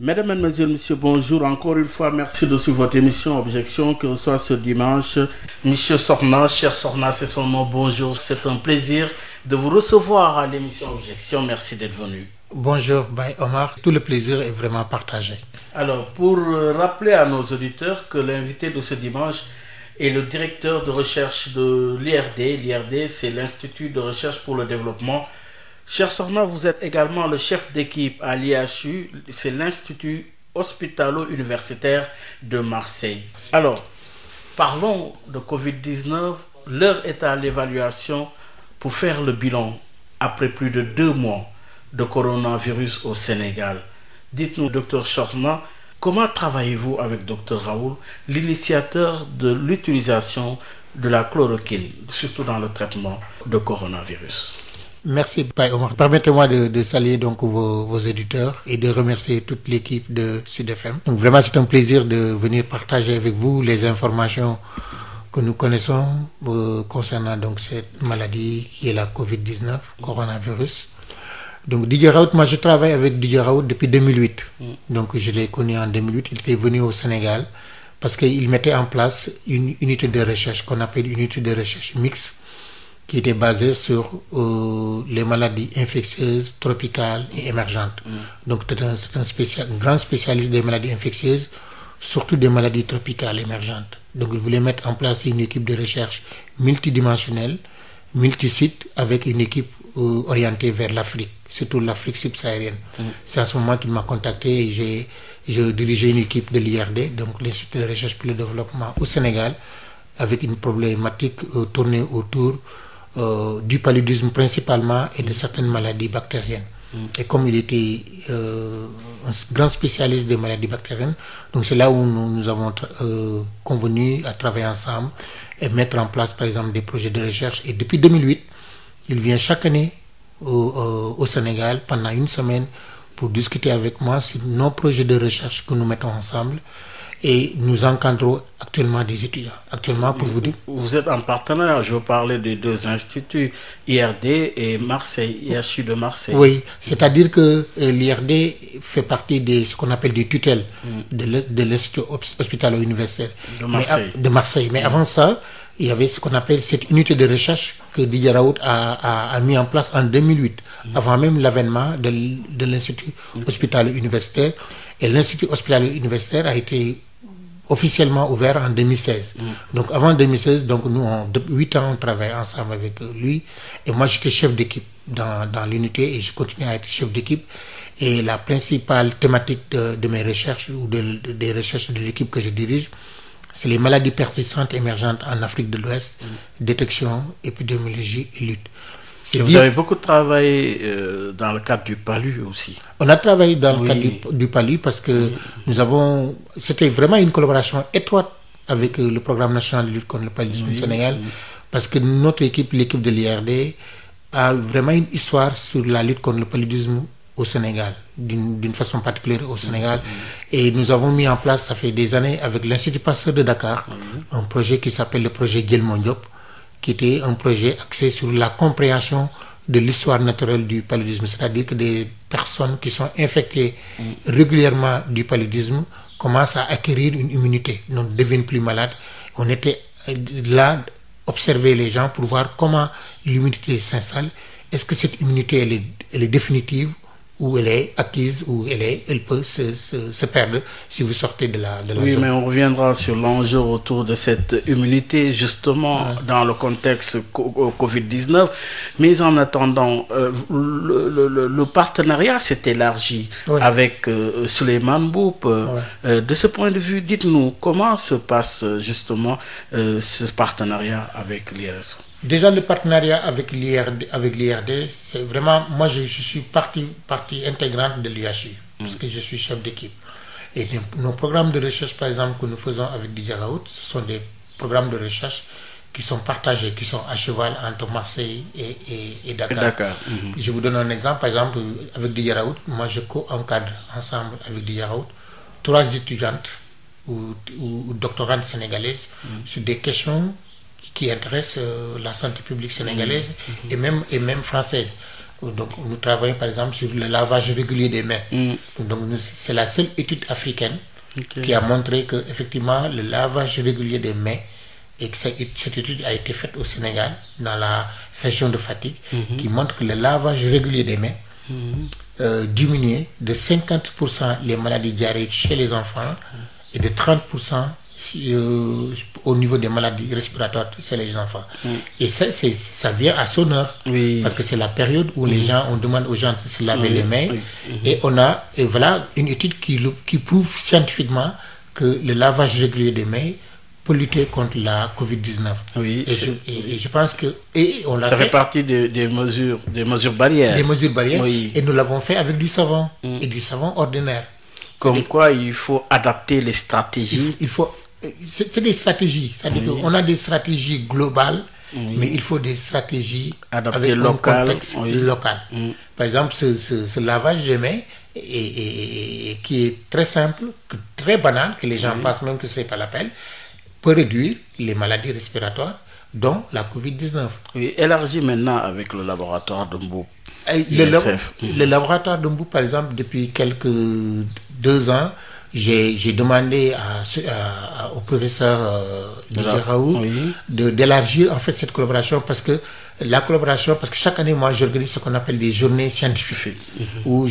Mesdames, Mesdemoiselles, Messieurs, bonjour. Encore une fois, merci de suivre votre émission Objection qui reçoit ce dimanche Monsieur Sorna. Cher Sorna, c'est son nom. Bonjour. C'est un plaisir de vous recevoir à l'émission Objection. Merci d'être venu. Bonjour, Omar. Tout le plaisir est vraiment partagé. Alors, pour rappeler à nos auditeurs que l'invité de ce dimanche est le directeur de recherche de l'IRD. L'IRD, c'est l'Institut de recherche pour le développement. Cher Sorna, vous êtes également le chef d'équipe à l'IHU, c'est l'Institut hospitalo-universitaire de Marseille. Alors, parlons de Covid-19. L'heure est à l'évaluation pour faire le bilan après plus de 2 mois de coronavirus au Sénégal. Dites-nous, docteur Sorna, comment travaillez-vous avec docteur Raoul, l'initiateur de l'utilisation de la chloroquine, surtout dans le traitement de coronavirus? Merci, Omar. Permettez-moi de saluer donc vos éditeurs et de remercier toute l'équipe de Sud FM. Donc vraiment, c'est un plaisir de venir partager avec vous les informations que nous connaissons concernant donc cette maladie qui est la Covid-19, coronavirus. Donc Didier Raoult, moi je travaille avec Didier Raoult depuis 2008. Donc je l'ai connu en 2008, il était venu au Sénégal parce qu'il mettait en place une unité de recherche qu'on appelle une unité de recherche mixte, qui était basé sur les maladies infectieuses, tropicales et émergentes. Donc c'est un grand spécialiste des maladies infectieuses, surtout des maladies tropicales émergentes. Donc il voulait mettre en place une équipe de recherche multidimensionnelle, multisite, avec une équipe orientée vers l'Afrique, surtout l'Afrique subsaharienne. C'est à ce moment qu'il m'a contacté et j'ai dirigé une équipe de l'IRD, donc l'Institut de recherche pour le développement au Sénégal, avec une problématique tournée autour du paludisme principalement et de certaines maladies bactériennes. Et comme il était un grand spécialiste des maladies bactériennes, donc c'est là où nous avons convenu à travailler ensemble et mettre en place par exemple des projets de recherche. Et depuis 2008, il vient chaque année au Sénégal pendant une semaine pour discuter avec moi sur nos projets de recherche que nous mettons ensemble. Et nous encadrons actuellement des étudiants. Actuellement, pour vous dire... Vous êtes en partenariat, je veux parler des 2 instituts, IRD et Marseille, IHU de Marseille. Oui, c'est-à-dire que l'IRD fait partie de ce qu'on appelle des tutelles de l'Institut hospitalo-universitaire de Marseille. Mais avant ça, il y avait ce qu'on appelle cette unité de recherche que Didier Raoult a mis en place en 2008, avant même l'avènement de l'Institut hospitalo-universitaire. Et l'Institut hospitalo-universitaire a été officiellement ouvert en 2016. Donc avant 2016, donc nous, depuis 8 ans, on travaille ensemble avec lui. Et moi, j'étais chef d'équipe dans l'unité et je continue à être chef d'équipe. Et la principale thématique de mes recherches ou des recherches de l'équipe que je dirige, c'est les maladies persistantes émergentes en Afrique de l'Ouest, détection, épidémiologie et lutte. Vous avez beaucoup travaillé dans le cadre du PALU aussi. On a travaillé dans le cadre du PALU parce que c'était vraiment une collaboration étroite avec le programme national de lutte contre le paludisme au Sénégal, parce que notre équipe, l'équipe de l'IRD, a vraiment une histoire sur la lutte contre le paludisme au Sénégal, d'une façon particulière au Sénégal. Et nous avons mis en place, ça fait des années, avec l'Institut Pasteur de Dakar, un projet qui s'appelle le projet Guelmon Diop, qui était un projet axé sur la compréhension de l'histoire naturelle du paludisme, c'est-à-dire que des personnes qui sont infectées régulièrement du paludisme commencent à acquérir une immunité, ne deviennent plus malades. On était là, observer les gens pour voir comment l'immunité s'installe. Est-ce que cette immunité, elle est définitive, ou elle est acquise, ou elle peut se perdre si vous sortez de la oui, zone. mais on reviendra sur l'enjeu autour de cette immunité, justement, dans le contexte Covid-19. Mais en attendant, le partenariat s'est élargi avec Souleymane Mboup. De ce point de vue, dites-nous, comment se passe justement ce partenariat avec l'IRS? Déjà, le partenariat avec l'IRD, c'est vraiment... Moi, je suis partie intégrante de l'IHU, parce que je suis chef d'équipe. Et nos programmes de recherche, par exemple, que nous faisons avec Didier Raoult, ce sont des programmes de recherche qui sont partagés, qui sont à cheval entre Marseille et Dakar. Je vous donne un exemple. Par exemple, avec Didier Raoult, moi, je co-encadre ensemble avec Didier Raoult 3 étudiantes ou doctorantes sénégalaises sur des questions qui intéressent la santé publique sénégalaise et même française. Donc nous travaillons par exemple sur le lavage régulier des mains. Donc c'est la seule étude africaine qui a montré que effectivement le lavage régulier des mains, et que cette étude a été faite au Sénégal, dans la région de Fatick, qui montre que le lavage régulier des mains diminuait de 50% les maladies diarrhéiques chez les enfants et de 30% au niveau des maladies respiratoires chez les enfants. Et ça vient à son heure, parce que c'est la période où les gens, on demande aux gens de se laver les mains, et voilà une étude qui prouve scientifiquement que le lavage régulier des mains pour lutter contre la Covid-19. Et je pense que ça fait partie des mesures barrières. Des mesures barrières. Et nous l'avons fait avec du savon et du savon ordinaire. Comme quoi, il faut adapter les stratégies. C'est des stratégies. C'est-à-dire qu'on a des stratégies globales, mais il faut des stratégies adaptées avec un contexte local. Par exemple, ce lavage des mains qui est très simple, très banal, que les gens pensent même que ce n'est pas la peine, peut réduire les maladies respiratoires, dont la Covid-19. Élargi maintenant avec le laboratoire de Mboup. Le laboratoire de Mboup, par exemple, depuis quelques 2 ans, j'ai demandé au professeur Didier Raoult d'élargir en fait cette collaboration, parce que chaque année, moi, j'organise ce qu'on appelle des journées scientifiques, où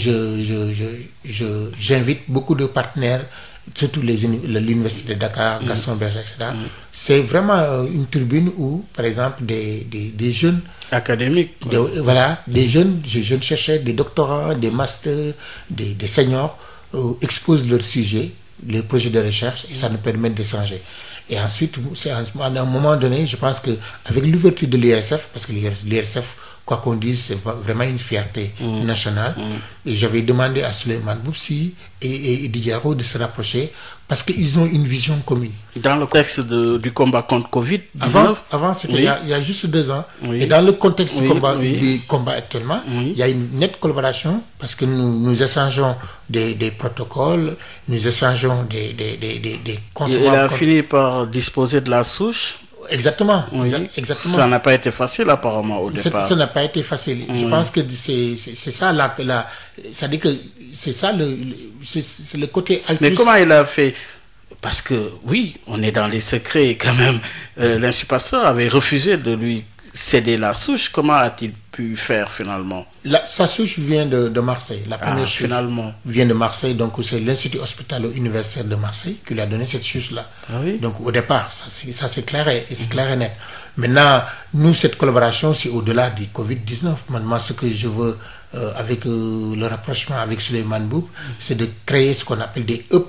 j'invite beaucoup de partenaires, surtout l'université de Dakar, Gaston Berger, etc. C'est vraiment une tribune où, par exemple, des jeunes académiques, des jeunes chercheurs, des doctorants, des masters, des seniors exposent leurs sujets, les projets de recherche, et ça nous permet d'échanger. Et ensuite, à un moment donné, je pense qu'avec l'ouverture de l'IRSF, parce que l'IRSF, quoi qu'on dise, c'est vraiment une fierté nationale. Et j'avais demandé à Souleymane Boubsi et Didier Raoult de se rapprocher, parce qu'ils ont une vision commune. Dans le contexte du combat contre Covid-19 Avant c'était il y a juste 2 ans. Et dans le contexte du combat actuellement, il y a une nette collaboration, parce que nous échangeons des protocoles, nous échangeons des consommations. Il a fini par disposer de la souche. Exactement. Ça n'a pas été facile apparemment au départ. Ça n'a pas été facile. Je pense que c'est ça c'est-à-dire que c'est ça c'est le côté altruiste. Mais comment il a fait? Parce que on est dans les secrets quand même. L'Institut Pasteur avait refusé de lui céder la souche. Comment a-t-il pu faire finalement? Sa souche vient de Marseille. La première souche vient de Marseille. Donc c'est l'Institut hospitalo-universitaire de Marseille qui lui a donné cette souche-là. Donc au départ, ça c'est clair et c'est clair et net. Maintenant, nous, cette collaboration, c'est au-delà du Covid-19. Maintenant, ce que je veux, avec le rapprochement avec Souleymane Boub, c'est de créer ce qu'on appelle des hubs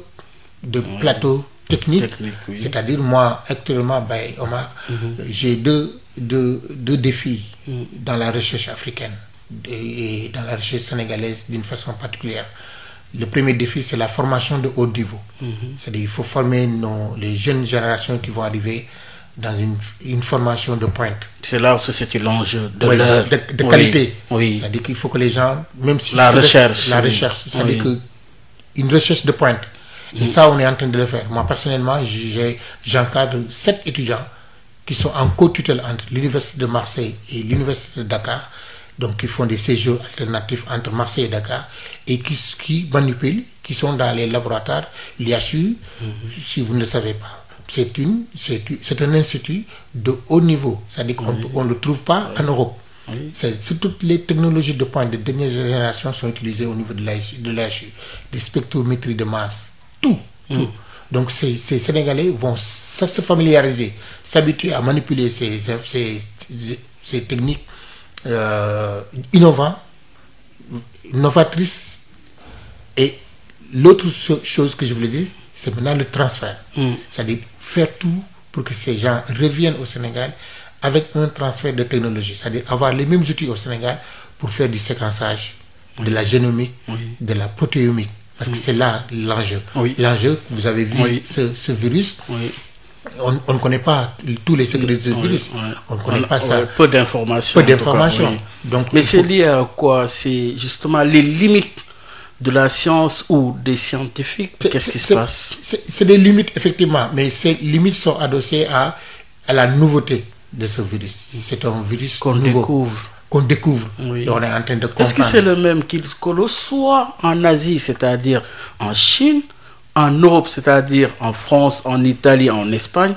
de plateaux techniques. C'est-à-dire, moi, actuellement, Omar, j'ai deux défis dans la recherche africaine et dans la recherche sénégalaise d'une façon particulière. Le premier défi, c'est la formation de haut niveau. C'est-à-dire qu'il faut former les jeunes générations qui vont arriver dans une formation de pointe. C'est là où se situe l'enjeu de qualité. C'est-à-dire qu'il faut que les gens, même si la recherche, c'est-à-dire une recherche de pointe. Et ça, on est en train de le faire. Moi, personnellement, j'encadre 7 étudiants qui sont en co-tutelle entre l'Université de Marseille et l'Université de Dakar, donc qui font des séjours alternatifs entre Marseille et Dakar, et qui manipulent, qui sont dans les laboratoires, l'IHU, si vous ne le savez pas. C'est un institut de haut niveau, c'est-à-dire qu'on ne le trouve pas en Europe. Toutes les technologies de pointe de dernière génération sont utilisées au niveau de l'IHU, des spectrométries de masse, tout. Donc ces Sénégalais vont se familiariser, s'habituer à manipuler ces techniques novatrices. Et l'autre chose que je voulais dire, c'est maintenant le transfert. C'est-à-dire faire tout pour que ces gens reviennent au Sénégal avec un transfert de technologie. C'est-à-dire avoir les mêmes outils au Sénégal pour faire du séquençage, de la génomique, de la protéomique. Parce que c'est là l'enjeu. L'enjeu, vous avez vu ce virus, on ne connaît pas tous les secrets de ce virus. On ne connaît pas ça. Peu d'informations. Mais c'est lié à quoi? C'est justement les limites de la science ou des scientifiques. Qu'est-ce qui se passe? C'est des limites, effectivement. Mais ces limites sont adossées à la nouveauté de ce virus. C'est un virus qu'on nouveau. Découvre. qu'on découvre. Oui. Et on est en train de comprendre. Est-ce que c'est le même que soit en Asie, c'est-à-dire en Chine, en Europe, c'est-à-dire en France, en Italie, en Espagne,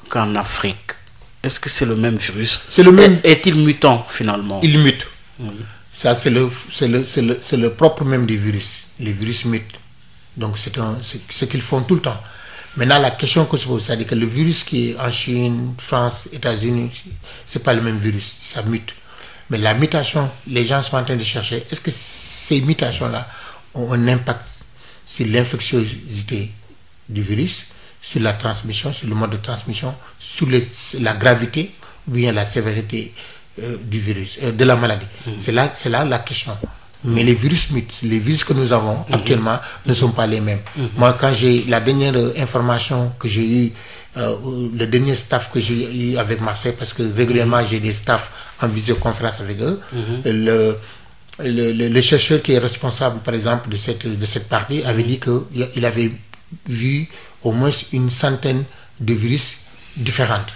qu'en Afrique? Est-ce que c'est le même virus? C'est le même. Est-il mutant finalement? Il mute. Oui. Ça, c'est le propre même des virus. Les virus mutent. Donc, c'est ce qu'ils font tout le temps. Maintenant, la question que se pose, c'est-à-dire que le virus qui est en Chine, France, États-Unis, c'est pas le même virus. Ça mute. Mais la mutation, les gens sont en train de chercher, est-ce que ces mutations-là ont un impact sur l'infectiosité du virus, sur la transmission, sur le mode de transmission, sur la gravité ou bien la sévérité du virus, de la maladie. C'est là la question. Mais les virus mutent. Les virus que nous avons actuellement ne sont pas les mêmes. Moi, quand j'ai la dernière information que j'ai eue, le dernier staff que j'ai eu avec Marseille, parce que régulièrement j'ai des staffs en visioconférence avec eux, le chercheur qui est responsable, par exemple, de cette partie avait dit qu'il avait vu au moins une centaine de virus différentes,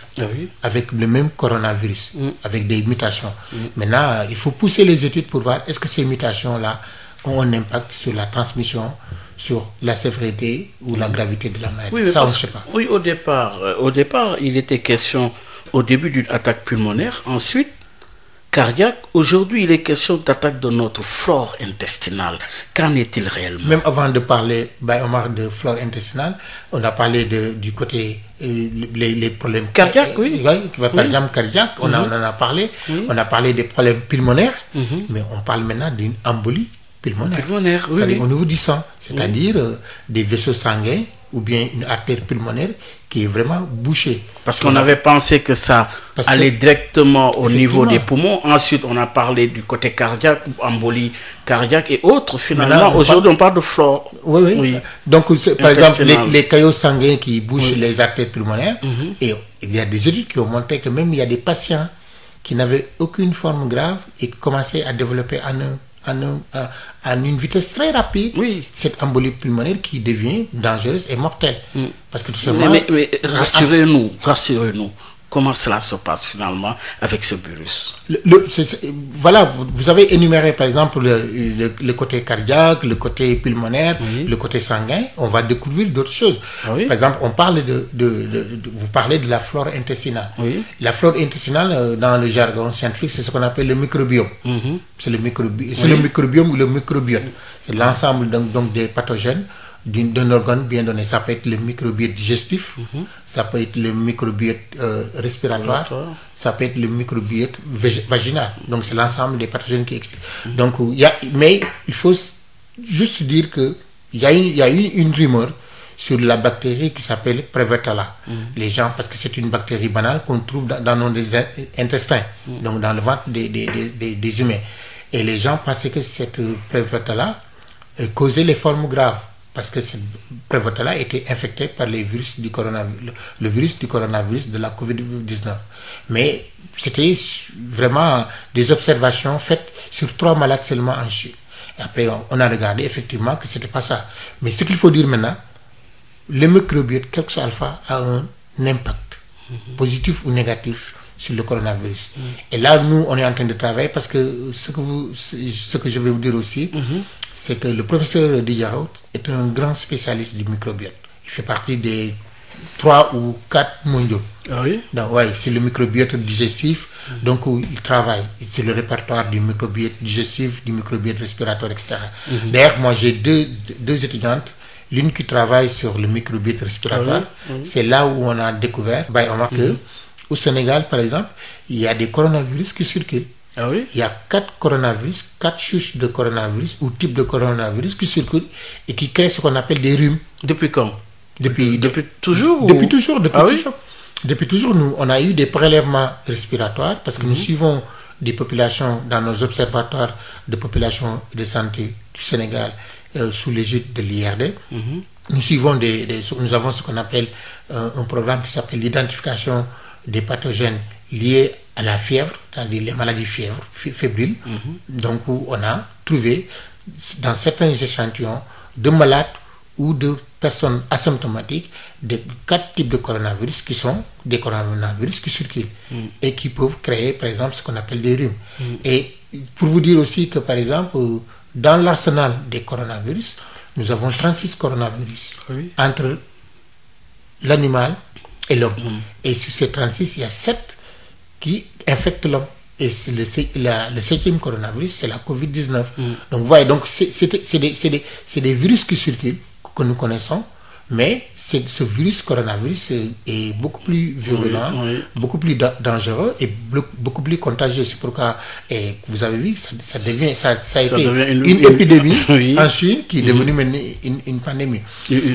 avec le même coronavirus, avec des mutations. Maintenant, il faut pousser les études pour voir est-ce que ces mutations-là ont un impact sur la transmission, sur la sévérité ou la gravité de la maladie. Oui, ça, on ne sait pas. Oui, au départ, il était question au début d'une attaque pulmonaire, ensuite cardiaque. Aujourd'hui, il est question d'attaque de notre flore intestinale. Qu'en est-il réellement? Même avant de parler, Omar, de flore intestinale, on a parlé du côté les problèmes cardiaques, oui. Par exemple, cardiaque, on en a parlé. On a parlé des problèmes pulmonaires, mais on parle maintenant d'une embolie pulmonaire. C'est-à-dire au niveau du sang, c'est-à-dire des vaisseaux sanguins ou bien une artère pulmonaire qui est vraiment bouchée. Parce qu'on avait pensé que ça allait directement au niveau des poumons. Ensuite, on a parlé du côté cardiaque, embolie cardiaque et autres. Finalement, aujourd'hui, on parle de flore. Oui. Donc, par exemple, les caillots sanguins qui bouchent les artères pulmonaires. Et il y a des études qui ont montré que même il y a des patients qui n'avaient aucune forme grave et qui commençaient à développer à une vitesse très rapide cette embolie pulmonaire qui devient dangereuse et mortelle. Parce que tout simplement... Mais rassurez-nous, comment cela se passe finalement avec ce virus? Voilà, vous avez énuméré par exemple le côté cardiaque, le côté pulmonaire, le côté sanguin. On va découvrir d'autres choses. Par exemple, on parle vous parlez de la flore intestinale. La flore intestinale, dans le jargon scientifique, c'est ce qu'on appelle le microbiome. C'est le microbiome ou le microbiote. C'est l'ensemble donc des pathogènes d'un organe bien donné. Ça peut être le microbiote digestif, ça peut être le microbiote respiratoire, ça peut être le microbiote vaginal. Donc c'est l'ensemble des pathogènes qui existent. Donc mais il faut juste dire que il y a une rumeur sur la bactérie qui s'appelle Prevotella. Les gens, parce que c'est une bactérie banale qu'on trouve dans nos intestins, donc dans le ventre des humains. Et les gens pensaient que cette Prevotella causait les formes graves, parce que cette Prevotella était infectée par les virus du coronavirus, le virus du coronavirus de la COVID-19. Mais c'était vraiment des observations faites sur 3 malades seulement en Chine. Et après, on a regardé effectivement que ce n'était pas ça. Mais ce qu'il faut dire maintenant, le microbiote, quel que soit alpha, a un impact positif ou négatif sur le coronavirus. Et là, nous, on est en train de travailler parce que ce que je vais vous dire aussi, c'est que le professeur Didiarout est un grand spécialiste du microbiote. Il fait partie des 3 ou 4 mondiaux. Donc, c'est le microbiote digestif. Donc, il travaille sur le répertoire du microbiote digestif, du microbiote respiratoire, etc. D'ailleurs, moi, j'ai deux étudiantes. L'une qui travaille sur le microbiote respiratoire. C'est là où on a découvert, au Sénégal, par exemple, il y a des coronavirus qui circulent. Il y a 4 coronavirus, 4 souches de coronavirus ou types de coronavirus qui circulent et qui créent ce qu'on appelle des rhumes. Depuis quand? Depuis toujours? Depuis toujours. Depuis toujours, nous, on a eu des prélèvements respiratoires parce que nous suivons des populations dans nos observatoires de population de santé du Sénégal sous l'égide de l'IRD. Nous suivons nous avons ce qu'on appelle un programme qui s'appelle l'identification des pathogènes liés à la fièvre, c'est-à-dire les maladies fébriles. Donc, on a trouvé dans certains échantillons de malades ou de personnes asymptomatiques de 4 types de coronavirus qui sont des coronavirus qui circulent et qui peuvent créer, par exemple, ce qu'on appelle des rhumes. Et pour vous dire aussi que, par exemple, dans l'arsenal des coronavirus, nous avons 36 coronavirus entre l'animal et l'homme. Et sur ces 36, il y a 7 qui infectent l'homme. Et le 7e coronavirus, c'est la Covid-19. Donc, vous voyez, donc c'est des virus qui circulent, que nous connaissons, mais ce coronavirus est beaucoup plus virulent, beaucoup plus dangereux et beaucoup plus contagieux. C'est pourquoi, et vous avez vu, ça a été une épidémie en Chine qui est devenue maintenant une pandémie.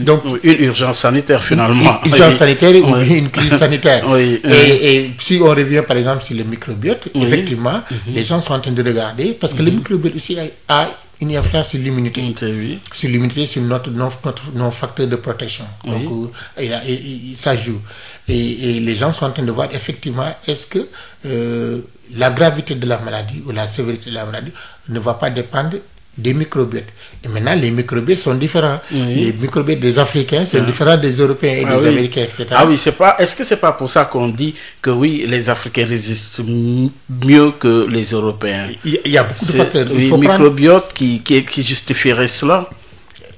Donc, une urgence sanitaire finalement. Une urgence sanitaire ou une crise sanitaire. Et si on revient par exemple sur le microbiote, effectivement, les gens sont en train de regarder parce que le microbiote aussi a une influence sur l'immunité, sur nos facteurs de protection. Donc, ça joue. Et les gens sont en train de voir effectivement est-ce que la gravité de la maladie ou la sévérité de la maladie ne va pas dépendre des microbiotes. Et maintenant, les microbiotes sont différents. Les microbiotes des Africains sont différents des Européens et des Américains, etc. Ah oui, est-ce que c'est pas pour ça qu'on dit que oui, les Africains résistent mieux que les Européens? Il y a beaucoup de facteurs. Il faut microbiote qui justifierait cela.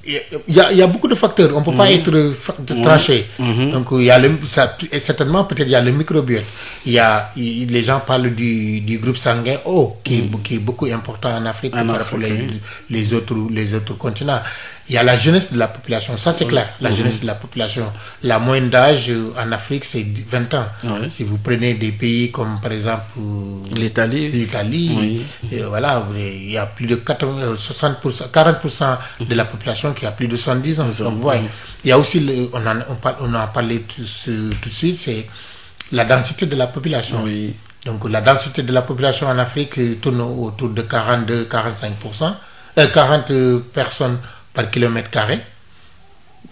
Il y a beaucoup de facteurs. On ne peut pas être tranché. Donc, certainement, peut-être, il y a le microbiote. Les gens parlent du groupe sanguin O, qui est beaucoup important en Afrique par rapport les autres continents. Il y a la jeunesse de la population, ça c'est clair, la jeunesse de la population. La moyenne d'âge en Afrique, c'est 20 ans. Si vous prenez des pays comme par exemple l'Italie, voilà, il y a plus de 40% de la population qui a plus de 70 ans. Donc, voilà. Il y a aussi, on en a parlé tout de suite, c'est la densité de la population. Donc, la densité de la population en Afrique tourne autour de 42-45%, 40 personnes par kilomètre carré.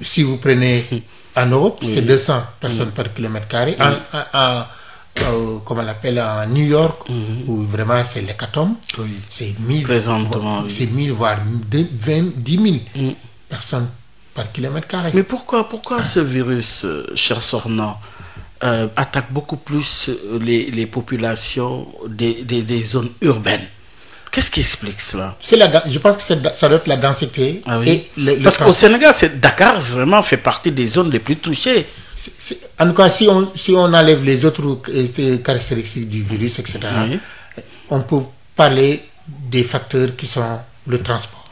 Si vous prenez en Europe, c'est 200 personnes par kilomètre carré. Comme on l'appelle en New York, où vraiment c'est l'hécatombe, c'est 1000, c'est 1000 voire 10 000 personnes par kilomètre carré. Mais pourquoi ce virus, cher Sornan, attaque beaucoup plus les populations des zones urbaines? Qu'est-ce qui explique cela? Je pense que ça doit être la densité. Et parce qu'au Sénégal, Dakar vraiment fait partie des zones les plus touchées. En tout cas, si on enlève les autres caractéristiques du virus, etc., on peut parler des facteurs qui sont le transport,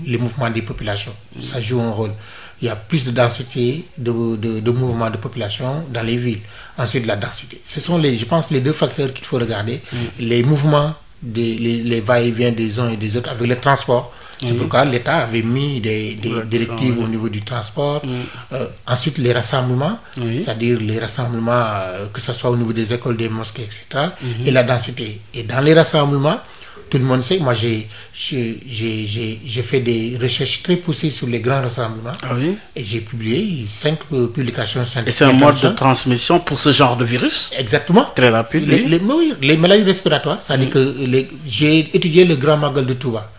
les mouvements des populations. Ça joue un rôle. Il y a plus de densité de mouvements de population dans les villes. Ensuite, la densité. Ce sont, je pense, les deux facteurs qu'il faut regarder. Les mouvements, les va-et-vient des uns et des autres avec le transport. C'est pourquoi l'État avait mis des directives au niveau du transport. Ensuite, les rassemblements, c'est-à-dire les rassemblements, que ce soit au niveau des écoles, des mosquées, etc. Et la densité. Et dans les rassemblements, tout le monde sait, moi j'ai fait des recherches très poussées sur les grands rassemblements. Et j'ai publié 5 publications scientifiques. Et c'est un mode de transmission pour ce genre de virus? Exactement. Très rapide. Les maladies respiratoires, c'est-à-dire que j'ai étudié le Grand Magal de Touba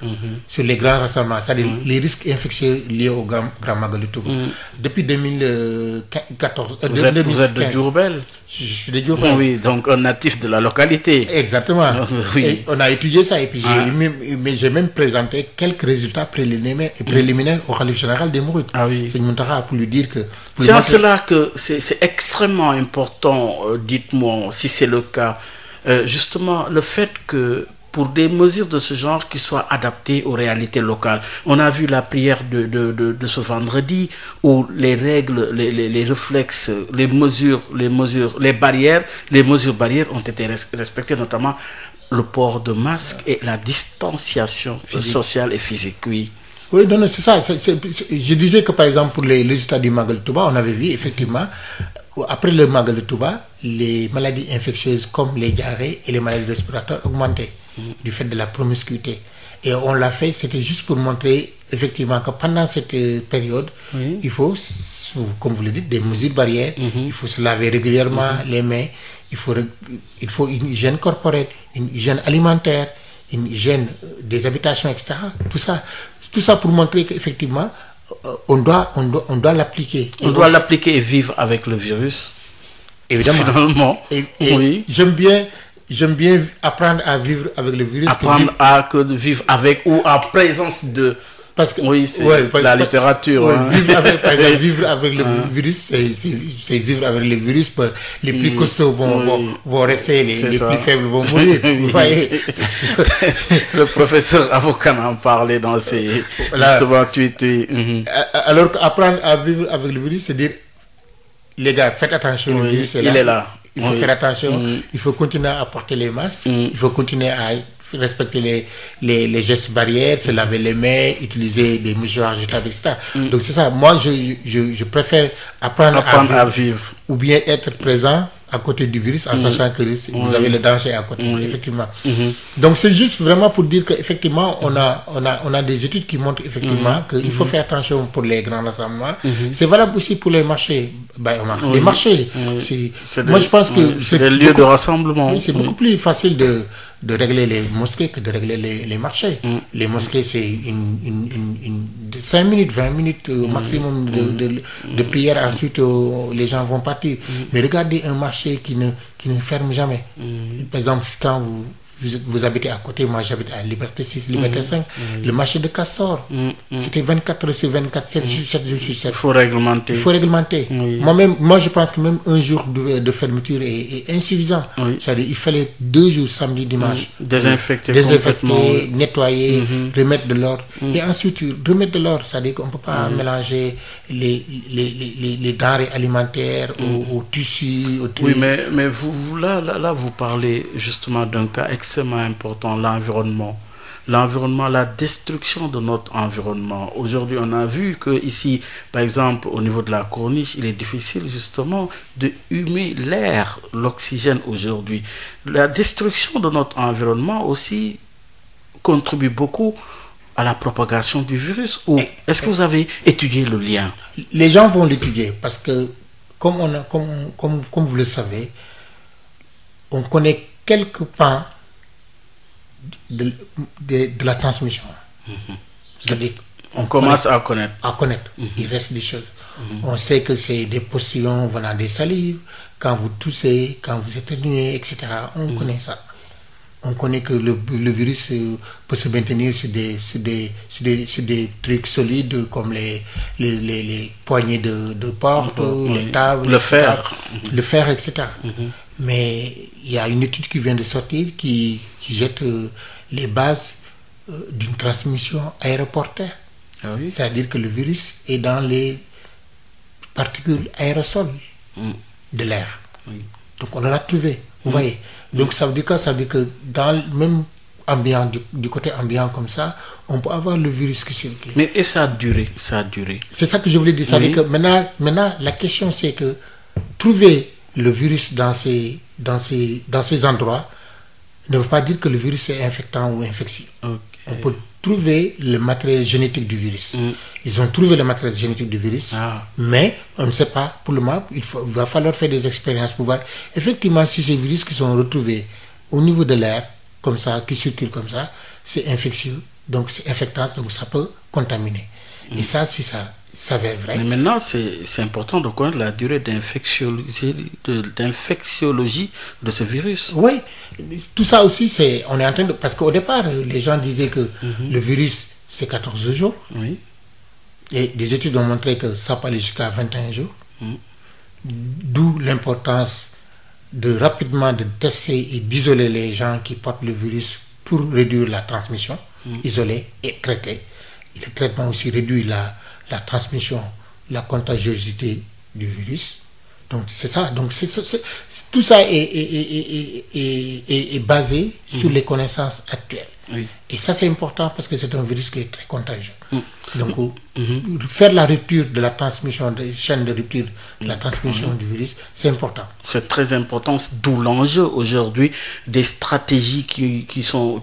sur les grands rassemblements, c'est-à-dire les risques infectieux liés au Grand Magal de Touba. Depuis 2014, vous êtes de Diourbel? Je suis de Diourbel. Oui, donc un natif de la localité. Exactement. Et on a étudié ça et puis j'ai même présenté quelques résultats préliminaires au Khalife général des Mourides. C'est Mountakha pour lui dire que... C'est en cela que c'est extrêmement important, dites-moi si c'est le cas, justement le fait que pour des mesures de ce genre qui soient adaptées aux réalités locales. On a vu la prière de ce vendredi où les règles, les réflexes, les mesures barrières ont été respectées, notamment le port de masque et la distanciation sociale et physique. Oui, non, c'est ça. Je disais que par exemple pour les résultats du Magal de Touba, on avait vu effectivement, après le Magal de Touba, les maladies infectieuses comme les diarrhées et les maladies respiratoires augmentaient du fait de la promiscuité. Et on l'a fait, c'était juste pour montrer effectivement que pendant cette période, il faut, comme vous le dites, des mesures barrières, il faut se laver régulièrement les mains, il faut une hygiène corporelle, une hygiène alimentaire, une hygiène des habitations, etc. Tout ça pour montrer qu'effectivement, on doit l'appliquer. On doit l'appliquer et vivre avec le virus. Évidemment. Finalement. Et oui. J'aime bien apprendre à vivre avec le virus. Que de vivre avec ou en présence de. Parce que oui, c'est la littérature. Ouais, hein. Vivre avec le virus, c'est vivre avec le virus. Les plus costauds vont rester, les plus faibles vont mourir. Vous voyez. Le professeur Avocat en parlait dans ses souvent tweets. Alors qu'apprendre à vivre avec le virus, c'est dire, les gars, faites attention, le virus est là. Il est là. Il faut faire attention. Il faut continuer à porter les masques. Il faut continuer à respecter les gestes barrières, se laver les mains, utiliser des mouchoirs jetables, etc. Donc c'est ça. Moi, je préfère apprendre à vivre ou bien être présent à côté du virus en sachant que vous avez le danger à côté, effectivement. Donc c'est juste vraiment pour dire qu'effectivement, on a des études qui montrent effectivement qu'il faut faire attention pour les grands rassemblements. C'est valable aussi pour les marchés. Les marchés, moi je pense que c'est des lieux de rassemblement. C'est beaucoup plus facile de régler les mosquées que de régler les marchés. Les mosquées, c'est une 5 minutes, 20 minutes au maximum de prière. Ensuite, les gens vont partir. Mais regardez un marché qui ne ferme jamais. Par exemple, quand vous habitez à côté, moi j'habite à Liberté 6, Liberté 5, le marché de Castor, c'était 24 heures sur 24, 7 jours sur 7. Il faut réglementer. Moi je pense que même un jour de fermeture est insuffisant. C'est-à-dire il fallait 2 jours, samedi, dimanche. Désinfecter, nettoyer, remettre de l'ordre. Et ensuite remettre de l'ordre, c'est-à-dire qu'on ne peut pas mélanger les denrées alimentaires au tissu. Oui, mais vous là, vous parlez justement d'un cas extrêmement important, l'environnement, la destruction de notre environnement. Aujourd'hui, on a vu que ici, par exemple, au niveau de la corniche, il est difficile justement de humer l'air, l'oxygène aujourd'hui. La destruction de notre environnement aussi contribue beaucoup à la propagation du virus. Ou est-ce que vous avez étudié le lien? Les gens vont l'étudier parce que, comme vous le savez, on connaît quelques pans de la transmission. C'est-à-dire, on commence à connaître. Il reste des choses. On sait que c'est des postillons venant des salives, quand vous toussez, quand vous éternuez, etc. On connaît ça. On connaît que le virus peut se maintenir sur des trucs solides comme les poignées de porte, les tables, le fer, etc. Mais il y a une étude qui vient de sortir qui jette les bases d'une transmission aéroportaire. C'est-à-dire que le virus est dans les particules aérosols de l'air. Donc on l'a trouvé, vous voyez. Donc ça veut dire que dans le même ambiant, du côté ambiant comme ça, on peut avoir le virus qui circule. Mais et ça a duré. C'est ça que je voulais dire. Ça veut dire que maintenant, la question c'est que trouver le virus dans ces endroits ne veut pas dire que le virus est infectant ou infectieux. On peut trouver le matériel génétique du virus. Ils ont trouvé le matériel génétique du virus, mais on ne sait pas pour le moment. Il va falloir faire des expériences pour voir effectivement si ces virus qui sont retrouvés au niveau de l'air, comme ça, qui circulent comme ça, c'est infectieux, donc c'est infectant, donc ça peut contaminer. Et ça, si ça s'avère vrai. Mais maintenant, c'est important de connaître la durée d'infectiologie de ce virus. Oui, tout ça aussi, on est en train de... Parce qu'au départ, les gens disaient que le virus, c'est 14 jours. Et des études ont montré que ça peut aller jusqu'à 21 jours. D'où l'importance de rapidement de tester et d'isoler les gens qui portent le virus pour réduire la transmission, isoler et traiter. Et le traitement aussi réduit la transmission, la contagiosité du virus. Donc c'est ça. Donc tout ça est basé sur les connaissances actuelles. Et ça c'est important parce que c'est un virus qui est très contagieux. Donc faire la rupture de la transmission, des chaînes de rupture de la transmission du virus, c'est important. C'est très important, d'où l'enjeu aujourd'hui des stratégies qui sont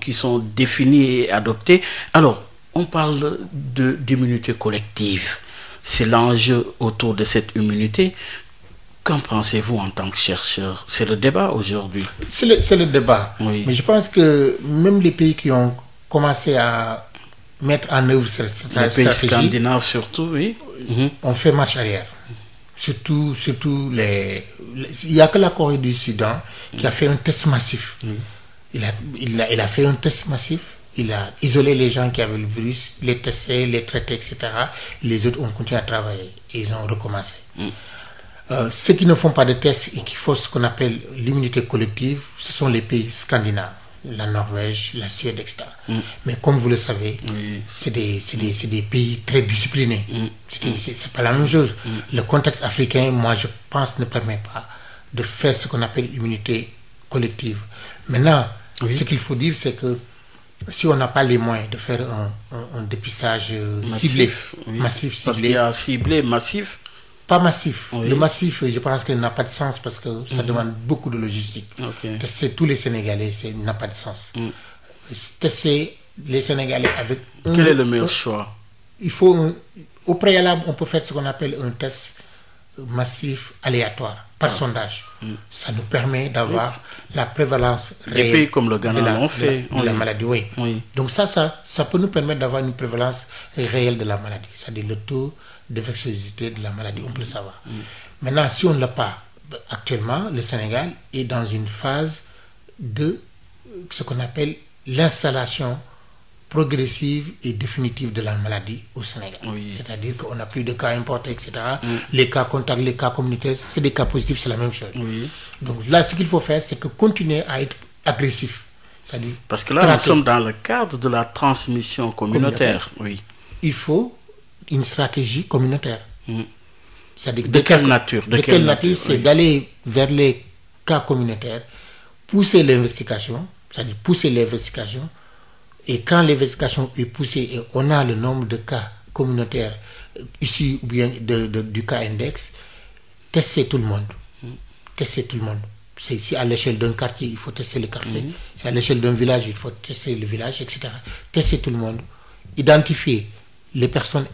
définies et adoptées. Alors, on parle d'immunité collective. C'est l'enjeu autour de cette immunité. Qu'en pensez-vous en tant que chercheur? C'est le débat aujourd'hui. C'est le débat. Mais je pense que même les pays qui ont commencé à mettre en œuvre cette Les pays scandinaves surtout, oui. On fait marche arrière. Surtout il n'y a que la Corée du Sud qui a fait un test massif. Il a fait un test massif. Il a isolé les gens qui avaient le virus, les testé, les traité, etc. Les autres ont continué à travailler et ils ont recommencé. Ceux qui ne font pas de tests et qui font ce qu'on appelle l'immunité collective, ce sont les pays scandinaves, la Norvège, la Suède, etc. Mais comme vous le savez, c'est des pays très disciplinés. C'est pas la même chose. Le contexte africain, moi je pense, ne permet pas de faire ce qu'on appelle immunité collective. Maintenant, ce qu'il faut dire, c'est que si on n'a pas les moyens de faire un dépistage ciblé, massif, ciblé. Parce qu'il y a ciblé, massif. Pas massif. Le massif, je pense qu'il n'a pas de sens parce que ça demande beaucoup de logistique. Tester tous les Sénégalais, ça n'a pas de sens. Tester les Sénégalais avec Quel est le meilleur choix? Il faut au préalable, on peut faire ce qu'on appelle un test massif aléatoire par sondage. Ça nous permet d'avoir la prévalence réelle. Des pays comme le Ghana l'ont fait. De la maladie, oui. Donc ça peut nous permettre d'avoir une prévalence réelle de la maladie. C'est-à-dire le taux d'infectiosité de la maladie, on peut le savoir. Maintenant, si on ne l'a pas, actuellement, le Sénégal est dans une phase de ce qu'on appelle l'installation progressive et définitive de la maladie au Sénégal. C'est-à-dire qu'on n'a plus de cas importés, etc. Les cas contacts, les cas communautaires, c'est des cas positifs, c'est la même chose. Donc là, ce qu'il faut faire, c'est que continuer à être agressif. C'est-à-dire parce que là, nous sommes dans le cadre de la transmission communautaire. Il faut une stratégie communautaire. C'est-à-dire de quelle nature? De quelle nature? C'est d'aller vers les cas communautaires, pousser l'investigation, c'est-à-dire pousser l'investigation. Et quand l'investigation est poussée et on a le nombre de cas communautaires issus ou bien du cas index, tester tout le monde. Tester tout le monde. Si à l'échelle d'un quartier, il faut tester le quartier. Si à l'échelle d'un village, il faut tester le village, etc. Tester tout le monde. Identifier les personnes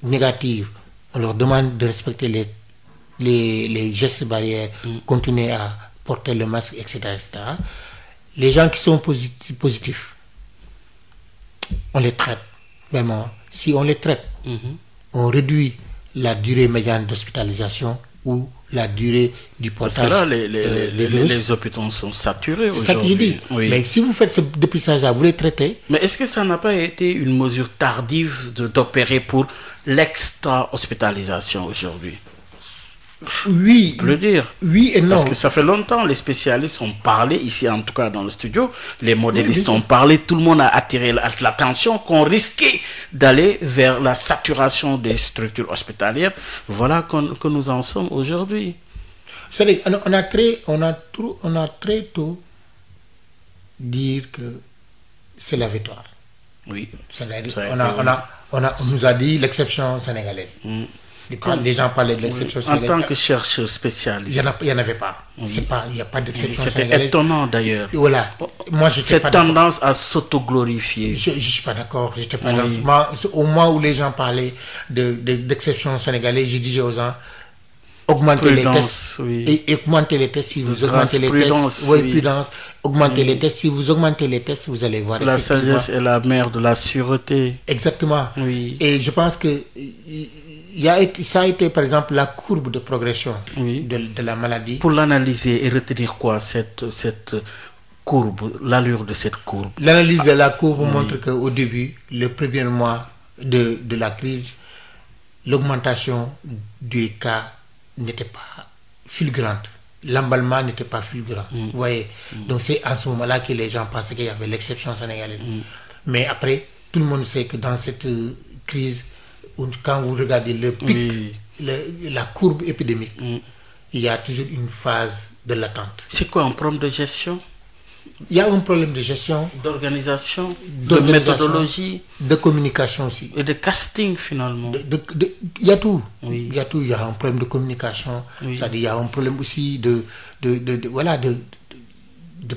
négatives. On leur demande de respecter les gestes barrières, continuer à porter le masque, etc., etc. Les gens qui sont positifs, on les traite. Vraiment, si on les traite, on réduit la durée médiane d'hospitalisation ou la durée du portage. Parce que là, les hôpitaux sont saturés aujourd'hui. C'est ça que je dis. Mais si vous faites ce dépistage-là, vous les traitez. Mais est-ce que ça n'a pas été une mesure tardive d'opérer pour l'extra-hospitalisation aujourd'hui? Oui. Je peux le dire. Oui et non. Parce que ça fait longtemps, les spécialistes ont parlé, ici en tout cas dans le studio, les modélistes ont parlé, tout le monde a attiré l'attention qu'on risquait d'aller vers la saturation des structures hospitalières. Voilà que nous en sommes aujourd'hui. C'est-à-dire, on a très tôt dire que c'est la victoire. C'est-à-dire, on nous a dit l'exception sénégalaise. Les gens parlaient de l'exception sénégalaise. En tant que chercheur spécialiste. Il n'y en avait pas. Il n'y a pas d'exception sénégalaise. C'était étonnant d'ailleurs. Voilà. Moi, cette tendance à s'autoglorifier. Je ne suis pas d'accord. J'étais pas au moment où les gens parlaient d'exception sénégalaise, je disais aux gens, augmentez les tests. Et augmentez les tests si vous augmentez les tests. Prudence. Augmentez les tests. Si vous augmentez les tests, vous allez voir. La sagesse est la mère de la sûreté. Exactement. Et je pense que ça a été par exemple la courbe de progression de la maladie. Pour l'analyser et retenir quoi, cette courbe, l'allure de cette courbe? L'analyse de la courbe montre qu'au début, le premier mois de la crise, l'augmentation des cas n'était pas fulgurante. L'emballement n'était pas fulgurant. Vous voyez. Donc c'est à ce moment-là que les gens pensaient qu'il y avait l'exception sénégalaise. Mais après, tout le monde sait que dans cette crise, quand vous regardez le pic, la courbe épidémique, il y a toujours une phase de l'attente. C'est quoi un problème de gestion? Il y a un problème de gestion, d'organisation, de méthodologie, de communication aussi. Et de casting finalement. Il y a tout. Il y a tout. Il y a un problème de communication. C'est-à-dire il y a un problème aussi de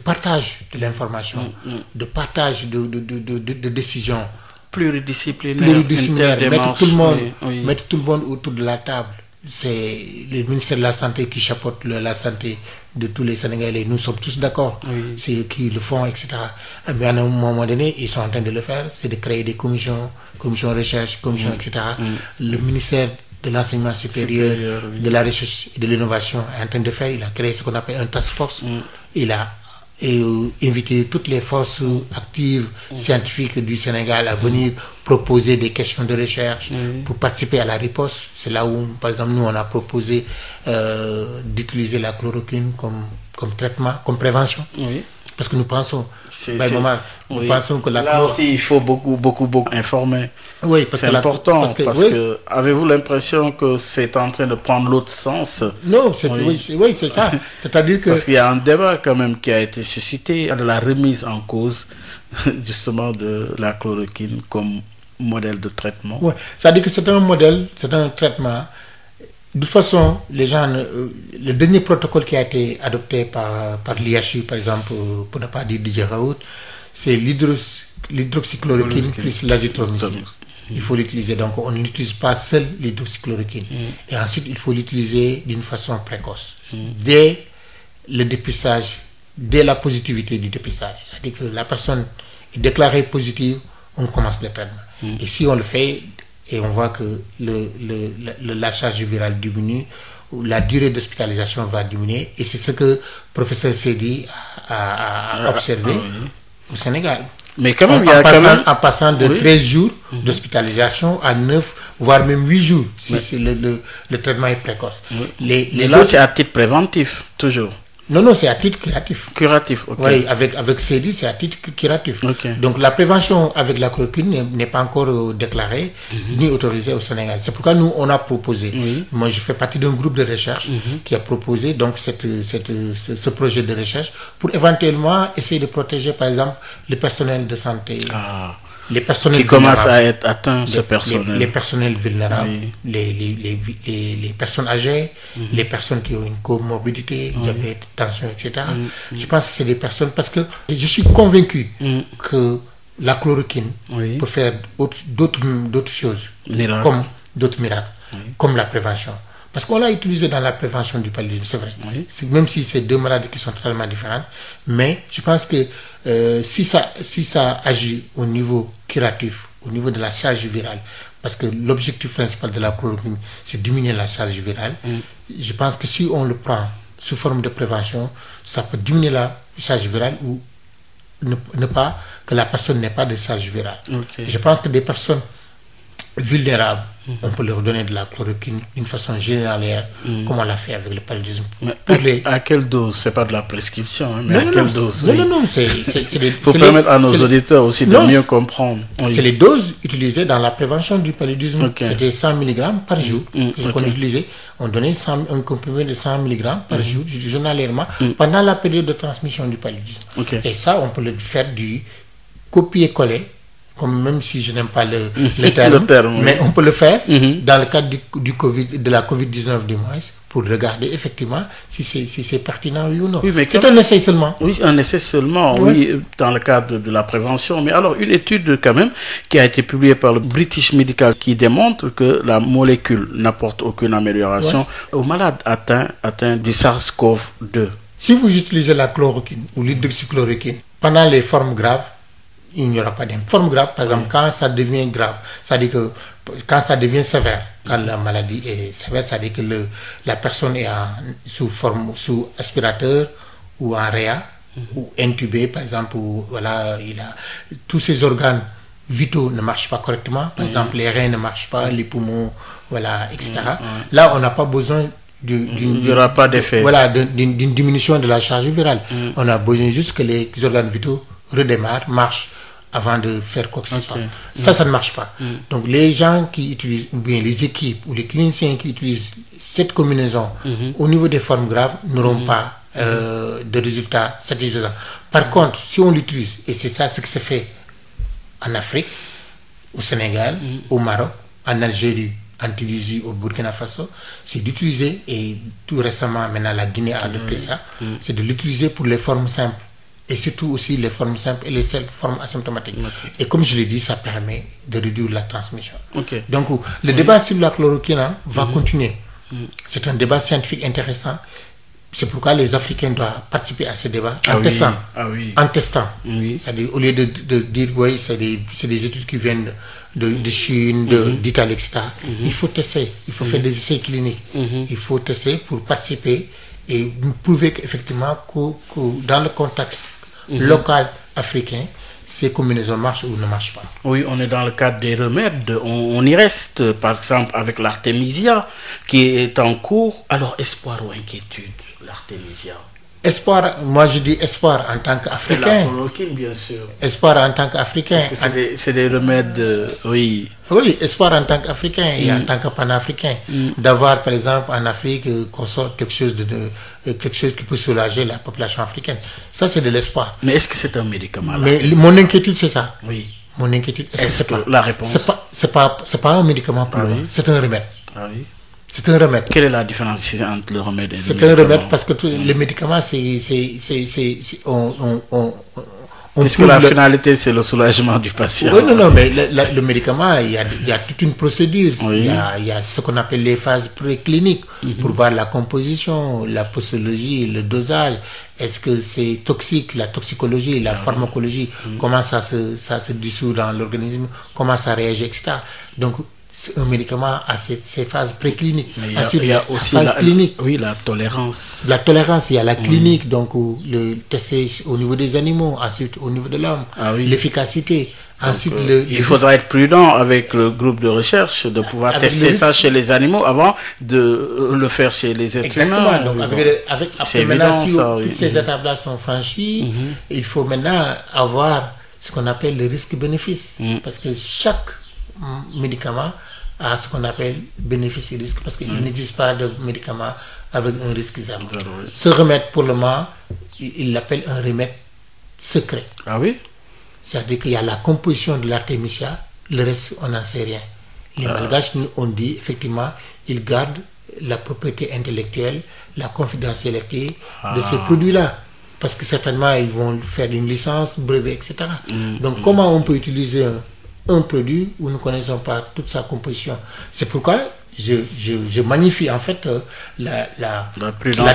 partage de l'information, de partage de décisions. Pluridisciplinaire, mettre tout le monde autour de la table c'est le ministère de la Santé qui chapeaute la santé de tous les Sénégalais. Nous sommes tous d'accord. Oui. C'est eux qui le font, etc. Mais à un moment donné, ils sont en train de le faire. C'est de créer des commissions recherche, etc. Le ministère de l'enseignement supérieur, de la recherche et de l'innovation est en train de faire. Il a créé ce qu'on appelle un task force. Il a invité toutes les forces actives scientifiques du Sénégal à venir proposer des questions de recherche pour participer à la riposte. C'est là où, par exemple, nous, on a proposé d'utiliser la chloroquine comme traitement, comme prévention. Oui. Parce que nous pensons, nous pensons que la là aussi, il faut beaucoup informer. Oui, parce c'est que important, parce que avez-vous l'impression que c'est en train de prendre l'autre sens? Non, c'est ça. C'est-à-dire que... Parce qu'il y a un débat quand même qui a été suscité de la remise en cause justement de la chloroquine comme modèle de traitement. Oui, c'est-à-dire que c'est un modèle, c'est un traitement. De toute façon, les gens, le dernier protocole qui a été adopté par l'IHU, par exemple, pour ne pas dire Didier Raoult, c'est l'hydroxychloroquine plus l'azithromycine. Il faut l'utiliser. Donc, on n'utilise pas seul l'hydroxychloroquine. Et ensuite, il faut l'utiliser d'une façon précoce. Dès le dépistage, dès la positivité du dépistage. C'est-à-dire que la personne est déclarée positive, on commence le traitement. Et si on le fait, et on voit que la charge virale diminue, la durée d'hospitalisation va diminuer, et c'est ce que le professeur Seydi a observé au Sénégal. Mais quand même, en passant de 13 jours d'hospitalisation à 9, voire même 8 jours, si le traitement est précoce. Mais là, c'est à titre préventif, toujours. Non, c'est à titre curatif. Curatif, ok. Oui, avec Cédric, c'est à titre curatif. Okay. Donc la prévention avec la chloroquine n'est pas encore déclarée ni autorisée au Sénégal. C'est pourquoi nous, on a proposé. Moi, je fais partie d'un groupe de recherche qui a proposé donc ce projet de recherche pour éventuellement essayer de protéger, par exemple, le personnel de santé. Les personnels qui commencent à être atteints, ce personnel. Les personnels vulnérables, les personnes âgées, les personnes qui ont une comorbidité, diabète, tension, etc. Je pense que c'est des personnes, parce que je suis convaincu que la chloroquine peut faire d'autres choses, comme d'autres miracles, comme la prévention. Parce qu'on l'a utilisé dans la prévention du paludisme, c'est vrai. Même si c'est deux maladies qui sont totalement différentes. Mais je pense que si ça agit au niveau curatif, au niveau de la charge virale, parce que l'objectif principal de la chloroquine, c'est diminuer la charge virale, je pense que si on le prend sous forme de prévention, ça peut diminuer la charge virale ou ne pas, que la personne n'ait pas de charge virale. Je pense que des personnes vulnérables, on peut leur donner de la chloroquine d'une façon générale, comme on l'a fait avec le paludisme. À quelle dose? C'est pas de la prescription, mais à quelle dose? Non, c'est pour permettre à nos auditeurs aussi de mieux comprendre. C'est les doses utilisées dans la prévention du paludisme. C'était 100 mg par jour. C'est ce qu'on utilisait. On donnait un comprimé de 100 mg par jour, journalièrement, pendant la période de transmission du paludisme. Et ça, on peut le faire du copier-coller, comme même si je n'aime pas le terme, mais on peut le faire dans le cadre de la Covid-19 du moins, pour regarder effectivement si c'est pertinent, oui ou non. C'est un essai seulement. Oui, un essai seulement, dans le cadre de la prévention. Mais alors, une étude quand même qui a été publiée par le British Medical qui démontre que la molécule n'apporte aucune amélioration aux malades atteints du SARS-CoV-2. Si vous utilisez la chloroquine ou l'hydroxychloroquine pendant les formes graves, il n'y aura pas d'impact. Forme grave, par exemple, quand ça devient grave, c'est-à-dire que quand ça devient sévère, quand la maladie est sévère, c'est-à-dire que la personne est sous aspirateur ou en réa, ou intubé, par exemple, ou voilà, tous ses organes vitaux ne marchent pas correctement, par exemple, les reins ne marchent pas, les poumons, voilà, etc. Là, on n'a pas besoin il n'y aura pas d'effet. Voilà, d'une diminution de la charge virale. On a besoin juste que les organes vitaux redémarrent, marchent, avant de faire quoi que ce soit. Ça ne marche pas. Donc les gens qui utilisent, ou bien les équipes, ou les cliniciens qui utilisent cette combinaison au niveau des formes graves n'auront pas de résultats satisfaisants. Par contre, si on l'utilise, et c'est ça ce qui se fait en Afrique, au Sénégal, au Maroc, en Algérie, en Tunisie, au Burkina Faso, c'est d'utiliser, et tout récemment maintenant la Guinée a adopté ça, c'est de l'utiliser pour les formes simples. Et surtout aussi les formes simples et les formes asymptomatiques. Et comme je l'ai dit, ça permet de réduire la transmission. Donc le débat sur la chloroquine va continuer. C'est un débat scientifique intéressant. C'est pourquoi les Africains doivent participer à ce débat en testant. Oui. C'est-à-dire, au lieu de dire, oui, c'est des études qui viennent de Chine, d'Italie, etc. Il faut tester, il faut faire des essais cliniques. Il faut tester pour participer et prouver qu'effectivement, que dans le contexte local africain, ces combinaisons marchent ou ne marchent pas. Oui, on est dans le cadre des remèdes. On y reste, par exemple, avec l'artémisia qui est en cours. Alors, espoir ou inquiétude, l'artémisia? Espoir, moi je dis espoir en tant qu'Africain. La chloroquine, bien sûr. Espoir en tant qu'Africain. C'est des remèdes, oui. Oui, espoir en tant qu'Africain et en tant que panafricain. D'avoir, par exemple, en Afrique, qu'on sorte quelque chose qui peut soulager la population africaine. Ça, c'est de l'espoir. Mais est-ce que c'est un médicament? Mais mon inquiétude, c'est ça. Oui. Mon inquiétude, est-ce que la réponse? C'est pas un médicament pour moi. C'est un remède. Ah oui. C'est un remède. Quelle est la différence entre le remède et le médicament? C'est un remède parce que les médicaments, puisque la finalité, c'est le soulagement du patient. Oui, non, mais le médicament, il y a toute une procédure. Il y a ce qu'on appelle les phases précliniques pour voir la composition, la posologie, le dosage. Est-ce que c'est toxique, la toxicologie, la pharmacologie, comment ça se dissout dans l'organisme, comment ça réagit, etc. Donc, un médicament a ces phases précliniques. Il y a aussi la phase clinique. Oui, la tolérance. La tolérance, il y a la clinique, donc le test au niveau des animaux, ensuite au niveau de l'homme, l'efficacité. Ensuite, il faudra être prudent avec le groupe de recherche de pouvoir tester ça chez les animaux avant de le faire chez les êtres humains. Donc après maintenant, si toutes ces étapes-là sont franchies, il faut maintenant avoir ce qu'on appelle le risque-bénéfice. Parce que chaque médicament a ce qu'on appelle bénéfice et risque, parce qu'il n'existe pas de médicament avec un risque zéro. Ce remède, pour le moment, il l'appelle un remède secret. Ah oui? C'est-à-dire qu'il y a la composition de l'artémisia, le reste, on n'en sait rien. Les Malgaches, on dit, effectivement, ils gardent la propriété intellectuelle, la confidentialité de ces produits-là. Parce que certainement, ils vont faire une licence, brevet, etc. Donc, comment on peut utiliser un produit où nous ne connaissons pas toute sa composition? C'est pourquoi je magnifie en fait la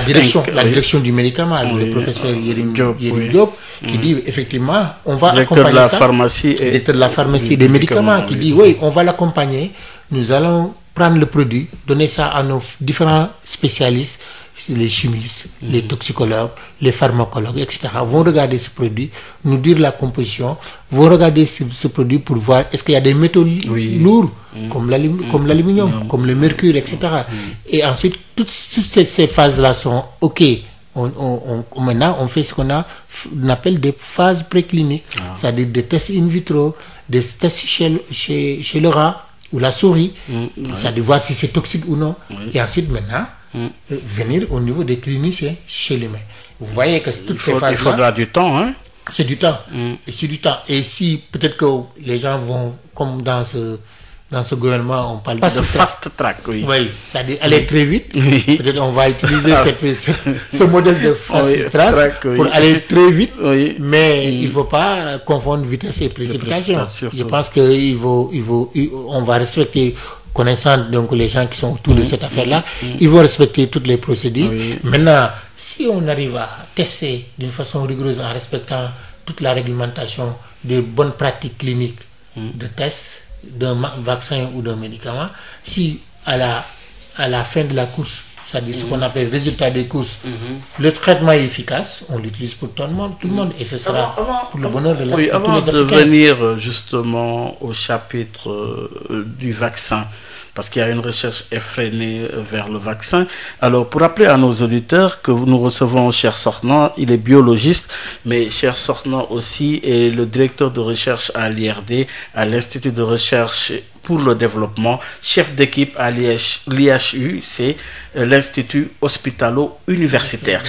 direction du médicament avec le professeur Yérim Diop qui dit effectivement on va accompagner la pharmacie de la pharmacie des médicaments qui dit oui, on va l'accompagner, nous allons prendre le produit, donner ça à nos différents spécialistes, les chimistes, les toxicologues, les pharmacologues, etc. vont regarder ce produit, nous dire la composition, vont regarder ce produit pour voir est-ce qu'il y a des métaux lourds comme l'aluminium, comme le mercure, etc. Et ensuite, toutes ces phases-là sont OK. Maintenant, on fait ce qu'on appelle des phases précliniques, c'est-à-dire des tests in vitro, des tests chez le rat ou la souris, c'est-à-dire voir si c'est toxique ou non. Et ensuite, maintenant, venir au niveau des cliniciens chez l'humain. Vous voyez que toutes ces phases-là... Il faudra du temps, hein? C'est du temps. Et c'est du temps. Et si peut-être que les gens vont, comme dans ce gouvernement, on parle de fast track, oui. Oui, c'est-à-dire aller très vite. Peut-être on va utiliser ce modèle de fast track pour aller très vite. Mais il ne faut pas confondre vitesse et précipitation. Je pense qu'on va respecter, connaissant donc les gens qui sont autour de cette affaire-là, ils vont respecter toutes les procédures. Maintenant, si on arrive à tester d'une façon rigoureuse en respectant toute la réglementation des bonnes pratiques cliniques de tests d'un vaccin ou d'un médicament, si à la fin de la course, c'est-à-dire ce qu'on appelle résultat des courses, le traitement est efficace, on l'utilise pour tout le monde et ce sera pour le bonheur de l'Afrique. Avant de venir justement au chapitre du vaccin, parce qu'il y a une recherche effrénée vers le vaccin. Alors, pour rappeler à nos auditeurs que nous recevons Cher Sornan, il est biologiste, mais Cher Sornan aussi est le directeur de recherche à l'IRD, à l'Institut de recherche pour le développement, chef d'équipe à l'IHU, c'est l'Institut hospitalo-universitaire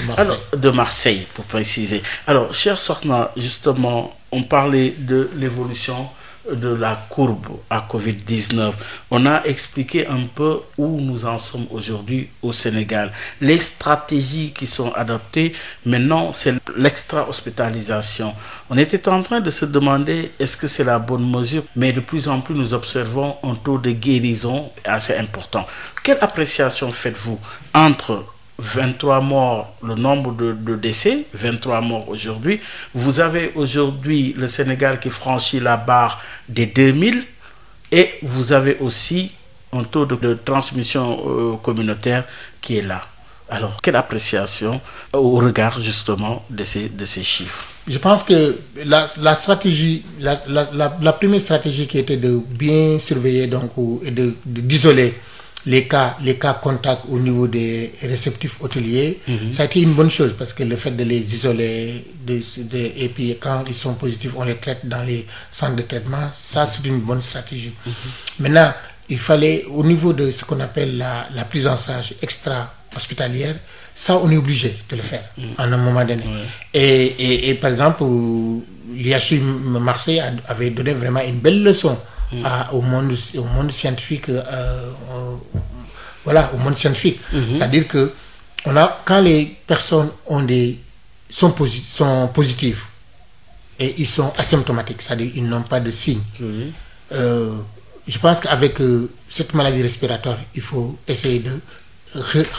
de Marseille, pour préciser. Alors, Cher Sornan, justement, on parlait de l'évolution de la courbe à Covid-19. On a expliqué un peu où nous en sommes aujourd'hui au Sénégal. Les stratégies qui sont adoptées, maintenant, c'est l'extra-hospitalisation. On était en train de se demander est-ce que c'est la bonne mesure, mais de plus en plus nous observons un taux de guérison assez important. Quelle appréciation faites-vous entre 23 morts, le nombre de décès, 23 morts aujourd'hui. Vous avez aujourd'hui le Sénégal qui franchit la barre des 2000 et vous avez aussi un taux de transmission communautaire qui est là. Alors, quelle appréciation au regard justement de ces chiffres? Je pense que la stratégie, la première stratégie qui était de bien surveiller donc, et d'isoler les cas contacts au niveau des réceptifs hôteliers, ça a été une bonne chose parce que le fait de les isoler et puis quand ils sont positifs, on les traite dans les centres de traitement, ça c'est une bonne stratégie. Maintenant, il fallait au niveau de ce qu'on appelle la prise en charge extra-hospitalière, ça on est obligé de le faire à un moment donné. Et par exemple, l'IHU Marseille avait donné vraiment une belle leçon au monde scientifique, au monde scientifique. C'est-à-dire que quand les personnes sont positives et ils sont asymptomatiques, c'est-à-dire ils n'ont pas de signes. Je pense qu'avec cette maladie respiratoire, il faut essayer de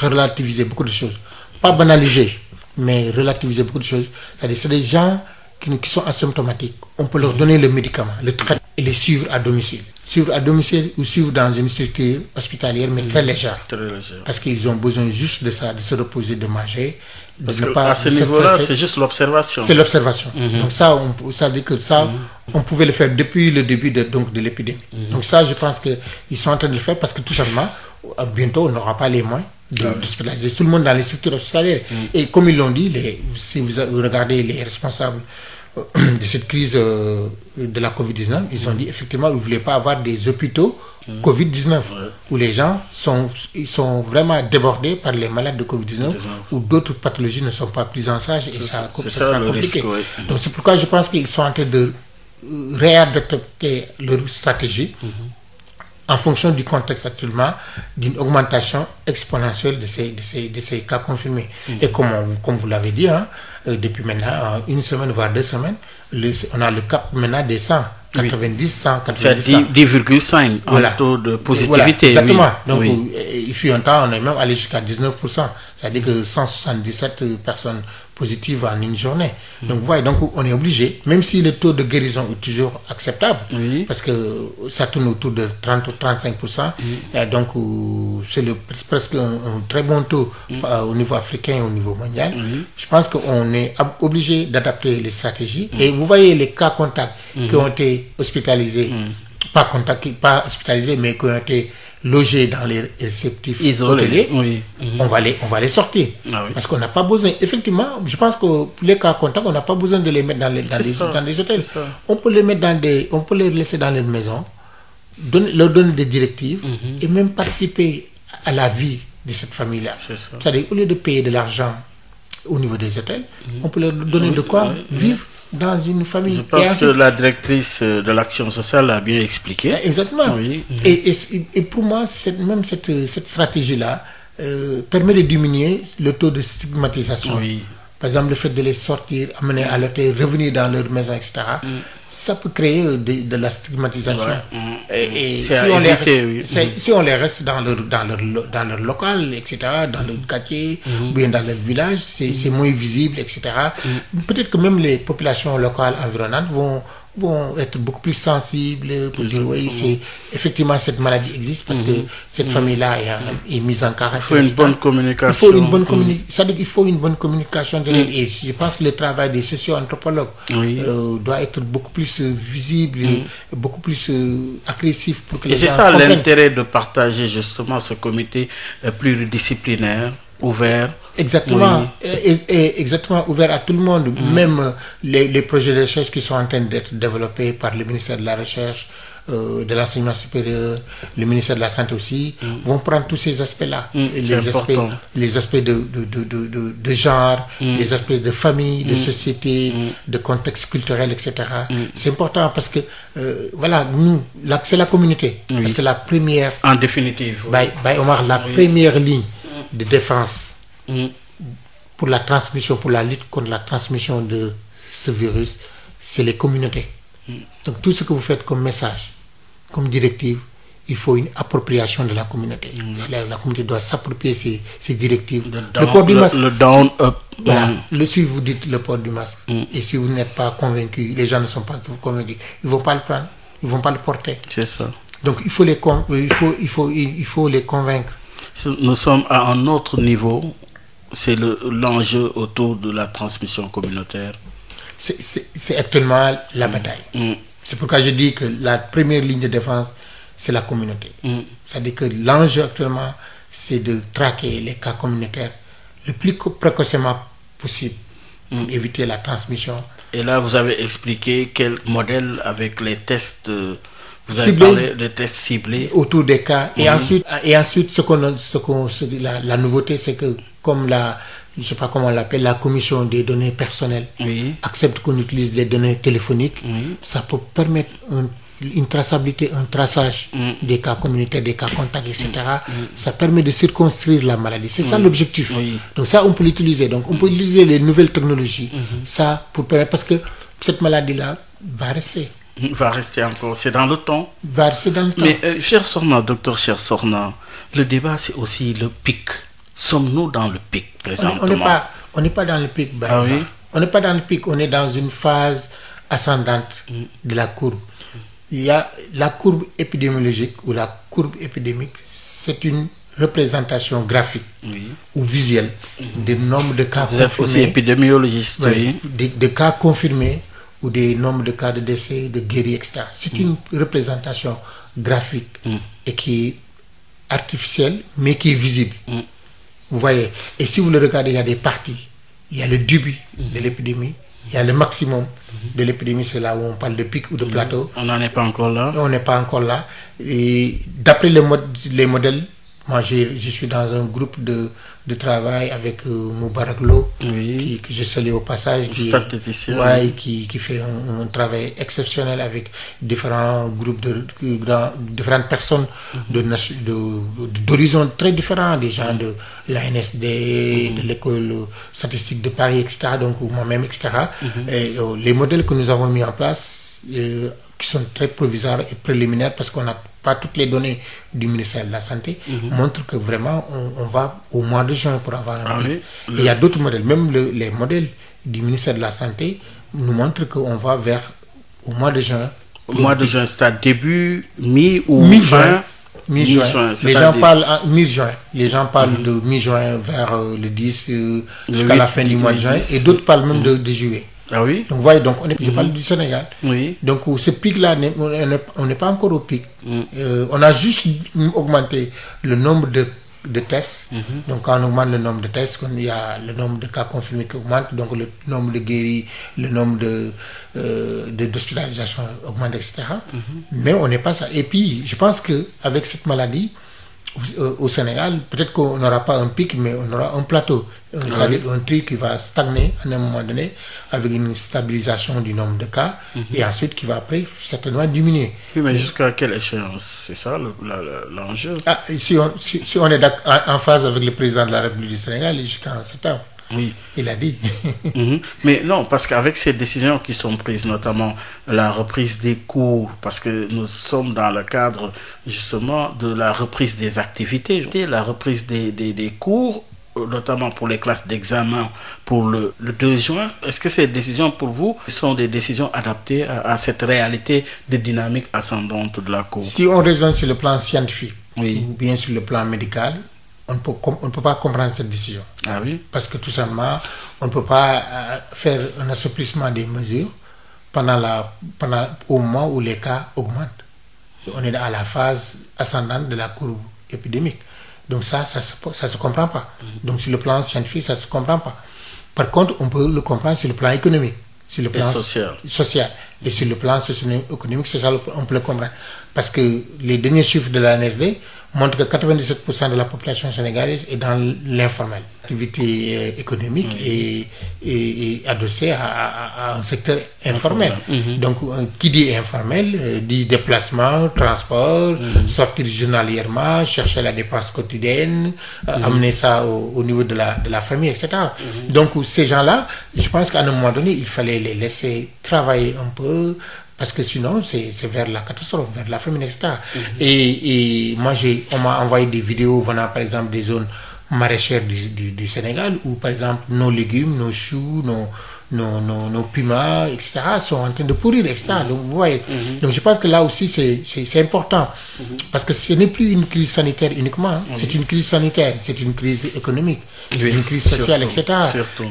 relativiser beaucoup de choses. Pas banaliser, mais relativiser beaucoup de choses. C'est-à-dire c'est des gens qui sont asymptomatiques. On peut leur donner le médicament, le traitement et les suivre à domicile. Suivre à domicile ou suivre dans une structure hospitalière, mais très légère. Parce qu'ils ont besoin juste de ça, de se reposer, de manger. Parce qu'à ce niveau-là, c'est juste l'observation. C'est l'observation. Donc ça veut dire que on pouvait le faire depuis le début de l'épidémie. Donc ça, je pense qu'ils sont en train de le faire parce que tout simplement, bientôt, on n'aura pas les moyens d'hospitaliser tout le monde dans les structures hospitalières. Et comme ils l'ont dit, si vous regardez les responsables de cette crise de la Covid-19, ils ont dit effectivement qu'ils ne voulaient pas avoir des hôpitaux Covid-19 où les gens sont vraiment débordés par les malades de Covid-19 où d'autres pathologies ne sont pas prises en charge et ça sera compliqué. Donc c'est pourquoi je pense qu'ils sont en train de réadapter leur stratégie en fonction du contexte actuellement d'une augmentation exponentielle de ces cas confirmés. Et comme vous l'avez dit, depuis maintenant une semaine voire 2 semaines, on a le cap maintenant des 100, 90, 190. C'est 10,5 en taux de positivité. Exactement. Donc il fut un temps, on est même allé jusqu'à 19%. C'est-à-dire que 177 personnes positives en une journée. Donc on est obligé, même si le taux de guérison est toujours acceptable, parce que ça tourne autour de 30-35%, donc c'est presque un très bon taux au niveau africain et au niveau mondial. Je pense qu'on est obligé d'adapter les stratégies. Et vous voyez les cas contacts qui ont été hospitalisés, pas hospitalisés, mais qui ont été logés dans les réceptifs hôteliers, on va les sortir. Parce qu'on n'a pas besoin, effectivement, je pense que pour les cas contacts, on n'a pas besoin de les mettre dans les hôtels. On peut les mettre on peut les laisser dans les maisons, leur donner des directives et même participer à la vie de cette famille-là. C'est-à-dire, au lieu de payer de l'argent au niveau des hôtels, on peut leur donner de quoi vivre dans une famille. Je pense que la directrice de l'action sociale l'a bien expliqué. Exactement. Et pour moi, même cette stratégie-là permet de diminuer le taux de stigmatisation. Par exemple, le fait de les sortir, amener à l'hôtel, revenir dans leur maison, etc., ça peut créer de la stigmatisation. Et si on les reste dans leur local, etc., dans leur quartier, ou bien dans leur village, c'est moins visible, etc. Peut-être que même les populations locales environnantes vont être beaucoup plus sensibles pour dire effectivement cette maladie existe parce que cette famille-là est mise en caractère. Il faut une bonne communication. Il faut une bonne communication de et je pense que le travail des socio-anthropologues doit être beaucoup plus visible, beaucoup plus agressif pour que les gens comprennent. Et c'est ça l'intérêt de partager justement ce comité pluridisciplinaire, ouvert. Exactement, exactement ouvert à tout le monde, même les projets de recherche qui sont en train d'être développés par le ministère de la Recherche, de l'enseignement supérieur, le ministère de la Santé aussi, vont prendre tous ces aspects-là. Les aspects de genre, les aspects de famille, de société, de contexte culturel, etc. C'est important parce que, voilà, nous, c'est la communauté. Parce que la première... En définitive. Baye Omar, la première ligne de défense pour la transmission, pour la lutte contre la transmission de ce virus, c'est les communautés. Donc tout ce que vous faites comme message, comme directive, il faut une appropriation de la communauté. La communauté doit s'approprier ces directives. Le port du masque. Le down up. Voilà. Si vous dites le port du masque, et si vous n'êtes pas convaincu, les gens ne sont pas convaincus, ils ne vont pas le prendre, ils ne vont pas le porter. C'est ça. Donc il faut les convaincre. Nous sommes à un autre niveau. C'est l'enjeu autour de la transmission communautaire. C'est actuellement la bataille. C'est pourquoi je dis que la première ligne de défense, c'est la communauté. C'est-à-dire que l'enjeu actuellement, c'est de traquer les cas communautaires le plus précocement possible pour éviter la transmission. Et là, vous avez expliqué quel modèle avec les tests, vous avez ciblés, parlé des tests ciblés. Autour des cas. Et ensuite, la nouveauté, c'est que comme je ne sais pas comment on l'appelle, la commission des données personnelles accepte qu'on utilise les données téléphoniques, ça peut permettre une traçabilité, un traçage des cas communautaires, des cas contacts, etc. Ça permet de circonscrire la maladie. C'est ça l'objectif. Donc ça, on peut l'utiliser. Donc on peut utiliser les nouvelles technologies. Ça, pour permettre, parce que cette maladie-là va rester. Va rester encore, c'est dans le temps. Va rester dans le temps. Mais cher Sorna, docteur Cher Sorna, le débat c'est aussi le pic. Sommes-nous dans le pic présentement? On n'est pas dans le pic. On n'est pas dans le pic, on est dans une phase ascendante de la courbe. Il y a la courbe épidémiologique ou la courbe épidémique, c'est une représentation graphique ou visuelle des nombres de cas confirmés. Vous êtes aussi épidémiologiste. De cas confirmés ou des nombres de cas de décès, de guéris, etc. C'est une représentation graphique et qui est artificielle, mais qui est visible. Vous voyez. Et si vous le regardez, il y a des parties. Il y a le début de l'épidémie. Il y a le maximum de l'épidémie, c'est là où on parle de pic ou de plateau. On n'en est pas encore là. On n'est pas encore là. Et d'après les modèles, moi je suis dans un groupe de travail avec Moubarak Lo, que je salue au passage, qui fait un travail exceptionnel avec différents groupes, différentes personnes d'horizons très différents, des gens de l'ANSD, de l'école statistique de Paris, etc. Donc moi-même, etc. Et les modèles que nous avons mis en place, qui sont très provisoires et préliminaires, parce qu'on n'a pas toutes les données du ministère de la Santé, montrent que vraiment on va au mois de juin pour avoir un pic. Et il y a d'autres modèles, même les modèles du ministère de la Santé nous montrent qu'on va vers au mois de juin. Au mois de juin, c'est à début, mi-juin. Mi-juin. Les gens parlent mi-juin. Les gens parlent de mi-juin vers le 10 jusqu'à la fin du mois de juin, et d'autres parlent même de juillet. Ah oui. Donc voyez, donc je parle du Sénégal. Oui. Donc ce pic-là, on n'est pas encore au pic. On a juste augmenté le nombre de tests. Donc quand on augmente le nombre de tests, il y a le nombre de cas confirmés qui augmente, donc le nombre de guéris, le nombre d'hospitalisations augmente, etc. Mais on n'est pas ça. Et puis je pense qu'avec cette maladie, au Sénégal, peut-être qu'on n'aura pas un pic, mais on aura un plateau. C'est-à-dire un truc qui va stagner à un moment donné avec une stabilisation du nombre de cas et ensuite qui va après certainement diminuer. Oui, mais jusqu'à quelle échéance? C'est ça l'enjeu. Si on est en phase avec le président de la République du Sénégal jusqu'en septembre. Oui. Il a dit. Mais non, parce qu'avec ces décisions qui sont prises, notamment la reprise des cours, parce que nous sommes dans le cadre justement de la reprise des activités, la reprise des cours, notamment pour les classes d'examen pour le 2 juin. Est-ce que ces décisions pour vous sont des décisions adaptées à cette réalité de dynamique ascendante de la cour? Si on raisonne sur le plan scientifique ou bien sur le plan médical, on ne peut pas comprendre cette décision. Ah oui? Parce que tout simplement, on ne peut pas faire un assouplissement des mesures au moment où les cas augmentent. On est à la phase ascendante de la courbe épidémique. Donc ça se comprend pas. Donc sur le plan scientifique, ça se comprend pas. Par contre, on peut le comprendre sur le plan économique. sur le plan social. Et sur le plan socio-économique, c'est ça, on peut le comprendre. Parce que les derniers chiffres de la NSD montrent que 97% de la population sénégalaise est dans l'informel. L'activité économique est adossée à un secteur informel. Donc, qui dit informel dit déplacement, transport, sortir journalièrement, chercher la dépense quotidienne, amener ça au niveau de la famille, etc. Donc, ces gens-là, je pense qu'à un moment donné, il fallait les laisser travailler un peu, parce que sinon, c'est vers la catastrophe, vers la famine, etc. Et moi, on m'a envoyé des vidéos venant, par exemple, des zones maraîchères du Sénégal, où, par exemple, nos légumes, nos choux, nos piments, etc., sont en train de pourrir, etc. Donc, vous voyez. Donc, je pense que là aussi, c'est important. Parce que ce n'est plus une crise sanitaire uniquement. C'est une crise sanitaire, c'est une crise économique, c'est une crise sociale, etc.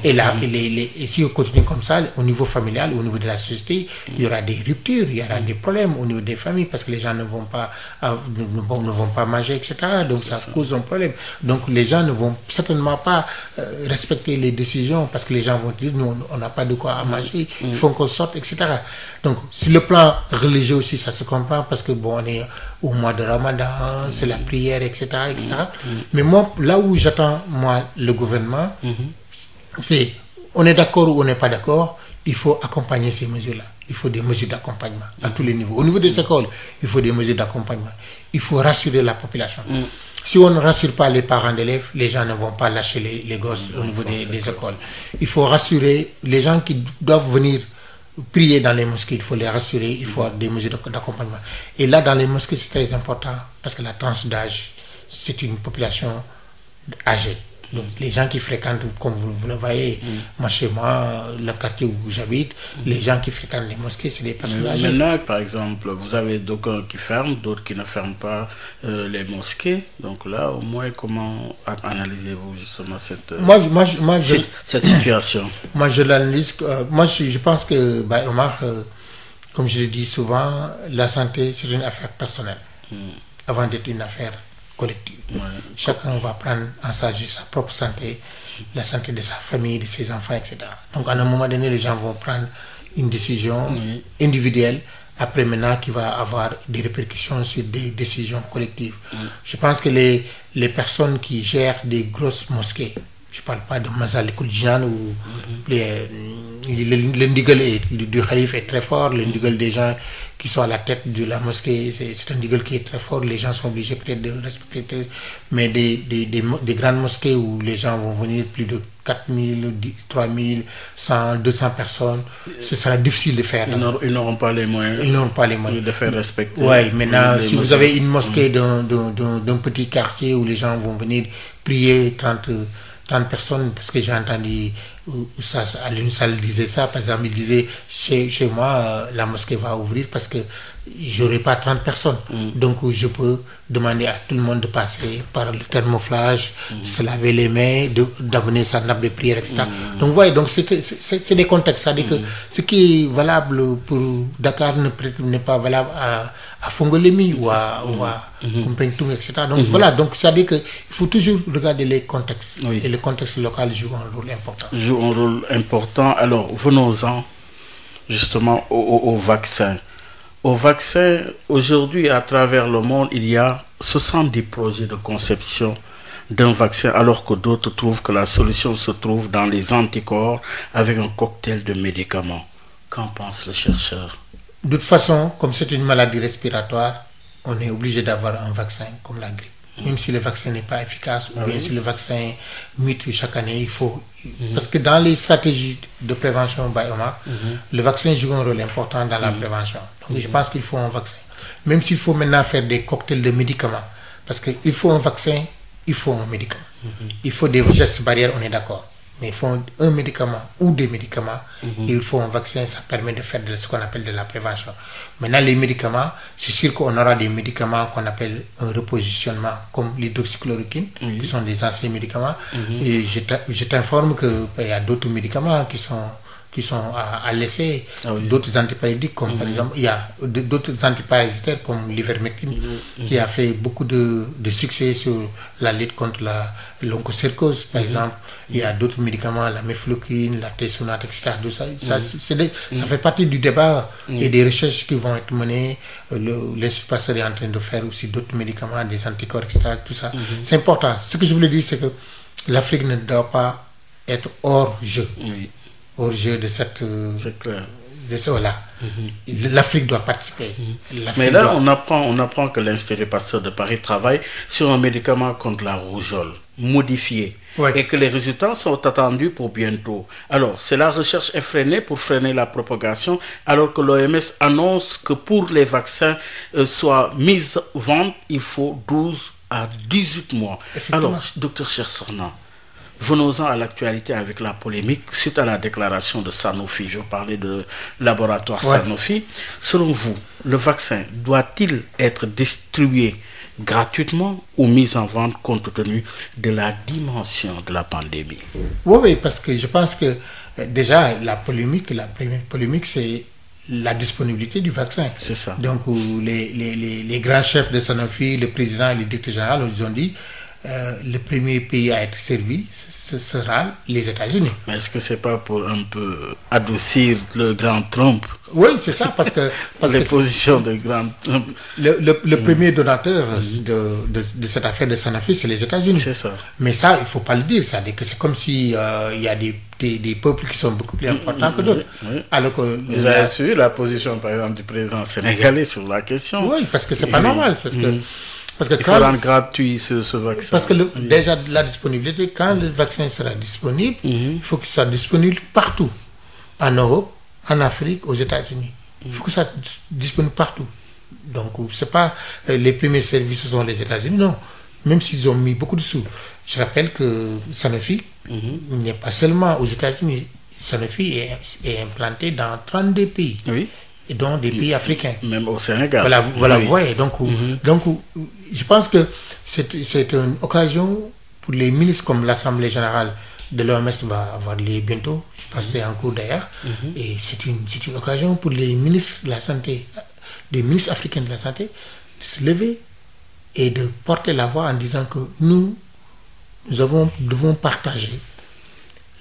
Et là, et si on continue comme ça, au niveau familial, au niveau de la société, il y aura des ruptures, il y aura des problèmes au niveau des familles, parce que les gens ne vont pas manger, etc. Donc, ça cause un problème. Donc, les gens ne vont certainement pas respecter les décisions, parce que les gens vont dire, nous, on n'a pas de quoi à manger, il faut qu'on sorte, etc. Donc, sur le plan religieux aussi, ça se comprend, parce que bon, on est au mois de Ramadan, c'est la prière, etc., etc. Mais moi, là où j'attends, moi, le gouvernement, c'est, on est d'accord ou on n'est pas d'accord, il faut accompagner ces mesures-là. Il faut des mesures d'accompagnement à tous les niveaux. Au niveau des écoles, il faut des mesures d'accompagnement. Il faut rassurer la population. Si on ne rassure pas les parents d'élèves, les gens ne vont pas lâcher les gosses au niveau des écoles. Il faut rassurer les gens qui doivent venir prier dans les mosquées, il faut les rassurer, il faut avoir des mesures d'accompagnement. Et là, dans les mosquées, c'est très important, parce que la tranche d'âge, c'est une population âgée. Donc, les gens qui fréquentent, comme vous le voyez, moi chez moi, le quartier où j'habite, les gens qui fréquentent les mosquées, c'est des personnes âgées. Maintenant, par exemple, vous avez d'aucuns qui ferment, d'autres qui ne ferment pas les mosquées. Donc là, au moins, comment analysez-vous justement cette situation? Moi, je l'analyse. Moi, je pense que, Omar, comme je le dis souvent, la santé, c'est une affaire personnelle, avant d'être une affaire collective. Chacun va prendre en charge sa propre santé, la santé de sa famille, de ses enfants, etc. Donc, à un moment donné, les gens vont prendre une décision individuelle, après maintenant, qui va avoir des répercussions sur des décisions collectives. Je pense que les personnes qui gèrent des grosses mosquées, je ne parle pas de Massalikul Jinaan où le ndigal du Khalif est très fort, le ndigal des gens qui sont à la tête de la mosquée, c'est un ndigal qui est très fort, les gens sont obligés peut-être de respecter, mais des grandes mosquées où les gens vont venir plus de 4000, 3000, 100, 200 personnes, ce sera difficile de faire. Ils n'auront pas les moyens. Ils n'auront pas les moyens de faire respecter. Oui, maintenant, si vous avez une mosquée d'un petit quartier où les gens vont venir prier 30 personnes, parce que j'ai entendu Alioune Sall disait ça, par exemple, il disait chez moi, la mosquée va ouvrir parce que j'aurai pas 30 personnes. Donc je peux demander à tout le monde de passer par le thermoflage, de se laver les mains, d'amener sa nappe de prière, etc. Donc vous voyez, donc c'est des contextes. C'est-à-dire que ce qui est valable pour Dakar n'est pas valable à Fongolemi ou à Kumpentoum, etc. Donc voilà, donc c'est-à-dire qu'il faut toujours regarder les contextes. Et le contexte local joue un rôle important. Joue un rôle important. Alors, venons-en justement au vaccin. Au vaccin, aujourd'hui, à travers le monde, il y a 70 projets de conception d'un vaccin, alors que d'autres trouvent que la solution se trouve dans les anticorps avec un cocktail de médicaments. Qu'en pense le chercheur? De toute façon, comme c'est une maladie respiratoire, on est obligé d'avoir un vaccin comme la grippe. Même si le vaccin n'est pas efficace, ou bien si le vaccin mute chaque année, il faut... Parce que dans les stratégies de prévention, le vaccin joue un rôle important dans la prévention. Donc je pense qu'il faut un vaccin. Même s'il faut maintenant faire des cocktails de médicaments. Parce qu'il faut un vaccin, il faut un médicament. Il faut des gestes barrières, on est d'accord. Mais il faut un médicament ou des médicaments et il faut un vaccin, ça permet de faire ce qu'on appelle de la prévention. Maintenant, les médicaments, c'est sûr qu'on aura des médicaments qu'on appelle un repositionnement, comme l'hydroxychloroquine, qui sont des anciens médicaments. Et je t'informe qu'il y a d'autres médicaments qui qui sont à l'essai, oui. d'autres antiparédiques comme par exemple, il y a d'autres antiparasitaires comme l'ivermectine qui a fait beaucoup de succès sur la lutte contre l'onchocercose par exemple. Il y a d'autres médicaments, la mefloquine, la tesonate, etc. Ça fait partie du débat et des recherches qui vont être menées. L'Institut Pasteur est en train de faire aussi d'autres médicaments, des anticorps, etc. Tout ça. C'est important. Ce que je voulais dire, c'est que l'Afrique ne doit pas être hors jeu. Oui. Hors jeu de cette... C'est clair. De ce, voilà. L'Afrique doit participer. Mais là, on apprend que l'Institut Pasteur de Paris travaille sur un médicament contre la rougeole, modifié, et que les résultats sont attendus pour bientôt. Alors, c'est la recherche effrénée pour freiner la propagation, alors que l'OMS annonce que pour les vaccins soient mis en vente, il faut 12 à 18 mois. Alors, docteur Chersorna, venons-en à l'actualité avec la polémique suite à la déclaration de Sanofi. Je parlais de laboratoire Sanofi. Selon vous, le vaccin doit-il être distribué gratuitement ou mis en vente compte tenu de la dimension de la pandémie? Oui, parce que je pense que déjà la première polémique, c'est la disponibilité du vaccin. C'est ça. Donc les grands chefs de Sanofi, le président et le directeur général, ils ont dit le premier pays à être servi, ce sera les États-Unis. Mais est-ce que c'est pas pour un peu adoucir le grand Trump? Oui, c'est ça, parce que les positions de grand Trump. Le premier donateur de cette affaire de Sanofi, c'est les États-Unis. C'est ça. Mais ça, il ne faut pas le dire. C'est-à-dire que c'est comme si il y a des peuples qui sont beaucoup plus importants que d'autres. Alors que vous avez su la position, par exemple, du président sénégalais sur la question. Oui, parce que c'est pas normal. Parce que il faut rendre gratuit ce vaccin. Parce que déjà la disponibilité, quand le vaccin sera disponible, il faut qu'il soit disponible partout. En Europe, en Afrique, aux États-Unis. Il faut que ça soit disponible partout. Donc, c'est pas les premiers services sont les États-Unis, non. Même s'ils ont mis beaucoup de sous. Je rappelle que Sanofi n'est pas seulement aux États-Unis. Sanofi est implanté dans 32 pays. Oui. Et dont des pays africains. Même au Sénégal. Voilà, vous voyez. Donc, je pense que c'est une occasion pour les ministres, comme l'Assemblée générale de l'OMS va avoir lieu bientôt. Je pense que c'est en cours d'ailleurs. Et c'est une occasion pour les ministres de la Santé, des ministres africains de la Santé, de se lever et de porter la voix en disant que nous devons partager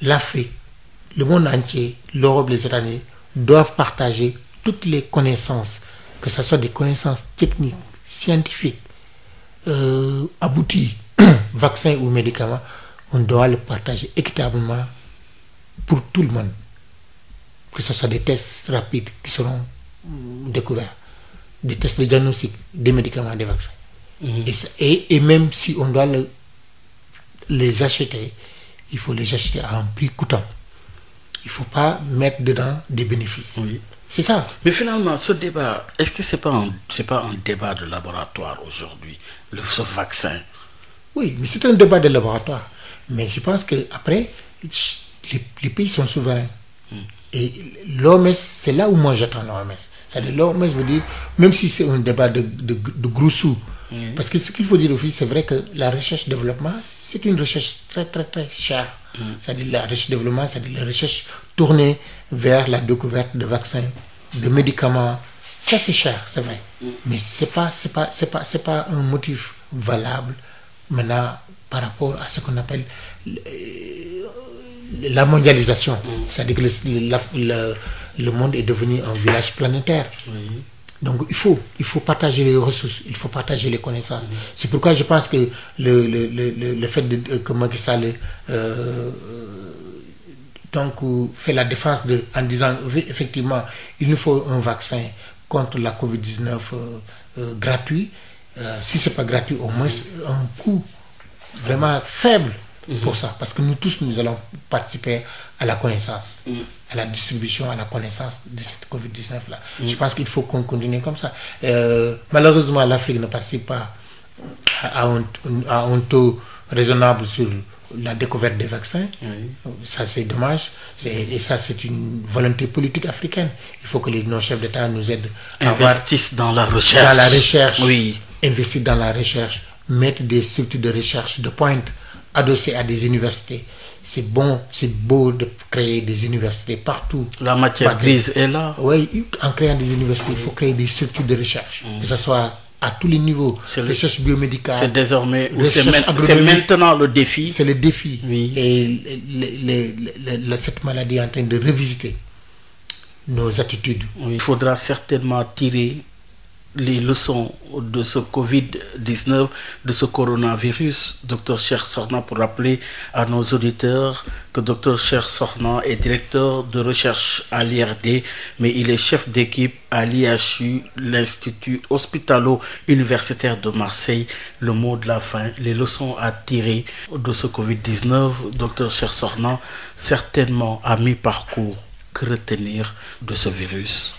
l'Afrique, le monde entier, l'Europe, les États-Unis doivent partager toutes les connaissances, que ce soit des connaissances techniques, scientifiques, abouties, vaccins ou médicaments, on doit le partager équitablement pour tout le monde. Que ce soit des tests rapides qui seront découverts, des tests de diagnostic, des médicaments, des vaccins. Et même si on doit les acheter, il faut les acheter à un prix coûtant. Il ne faut pas mettre dedans des bénéfices. Oui. C'est ça. Mais finalement, ce débat, est-ce que ce n'est pas un débat de laboratoire aujourd'hui, ce vaccin? Oui, mais c'est un débat de laboratoire. Mais je pense qu'après, les pays sont souverains. Et l'OMS, c'est là où moi j'attends l'OMS. C'est-à-dire l'OMS veut dire, même si c'est un débat de gros sous, parce que ce qu'il faut dire aussi, c'est vrai que la recherche-développement, c'est une recherche très très très chère. C'est-à-dire la recherche-développement, c'est-à-dire la recherche tournée vers la découverte de vaccins, de médicaments. Ça c'est cher, c'est vrai. Mais c'est pas un motif valable maintenant par rapport à ce qu'on appelle la mondialisation. C'est-à-dire que le monde est devenu un village planétaire. Donc il faut partager les ressources, il faut partager les connaissances. C'est pourquoi je pense que le fait que Macky Sall fait la défense en disant effectivement il nous faut un vaccin contre la Covid-19 gratuit. Si ce n'est pas gratuit, au moins un coût vraiment faible pour ça. Parce que nous tous, nous allons participer à la connaissance, à la distribution, à la connaissance de cette Covid-19-là. Je pense qu'il faut qu'on continue comme ça. Malheureusement, l'Afrique ne participe pas à un taux raisonnable sur la découverte des vaccins. Ça, c'est dommage. Et ça, c'est une volonté politique africaine. Il faut que nos chefs d'État nous aident à investissent dans la recherche. Dans la recherche. Oui. Investir dans la recherche, mettre des structures de recherche de pointe adossé à des universités. C'est bon, c'est beau de créer des universités partout. La matière grise est là. Oui, en créant des universités, il faut créer des structures de recherche, que ce soit à tous les niveaux. Recherche biomédicale. C'est désormais, c'est maintenant le défi. C'est le défi. Oui. Et cette maladie est en train de revisiter nos attitudes. Oui. Il faudra certainement tirer les leçons de ce Covid-19, de ce coronavirus. Dr Cheikh Sorna, pour rappeler à nos auditeurs que Dr Cheikh Sorna est directeur de recherche à l'IRD, mais il est chef d'équipe à l'IHU, l'Institut hospitalo-universitaire de Marseille. Le mot de la fin, les leçons à tirer de ce Covid-19. Dr Cheikh Sorna, certainement à mi-parcours, que retenir de ce virus?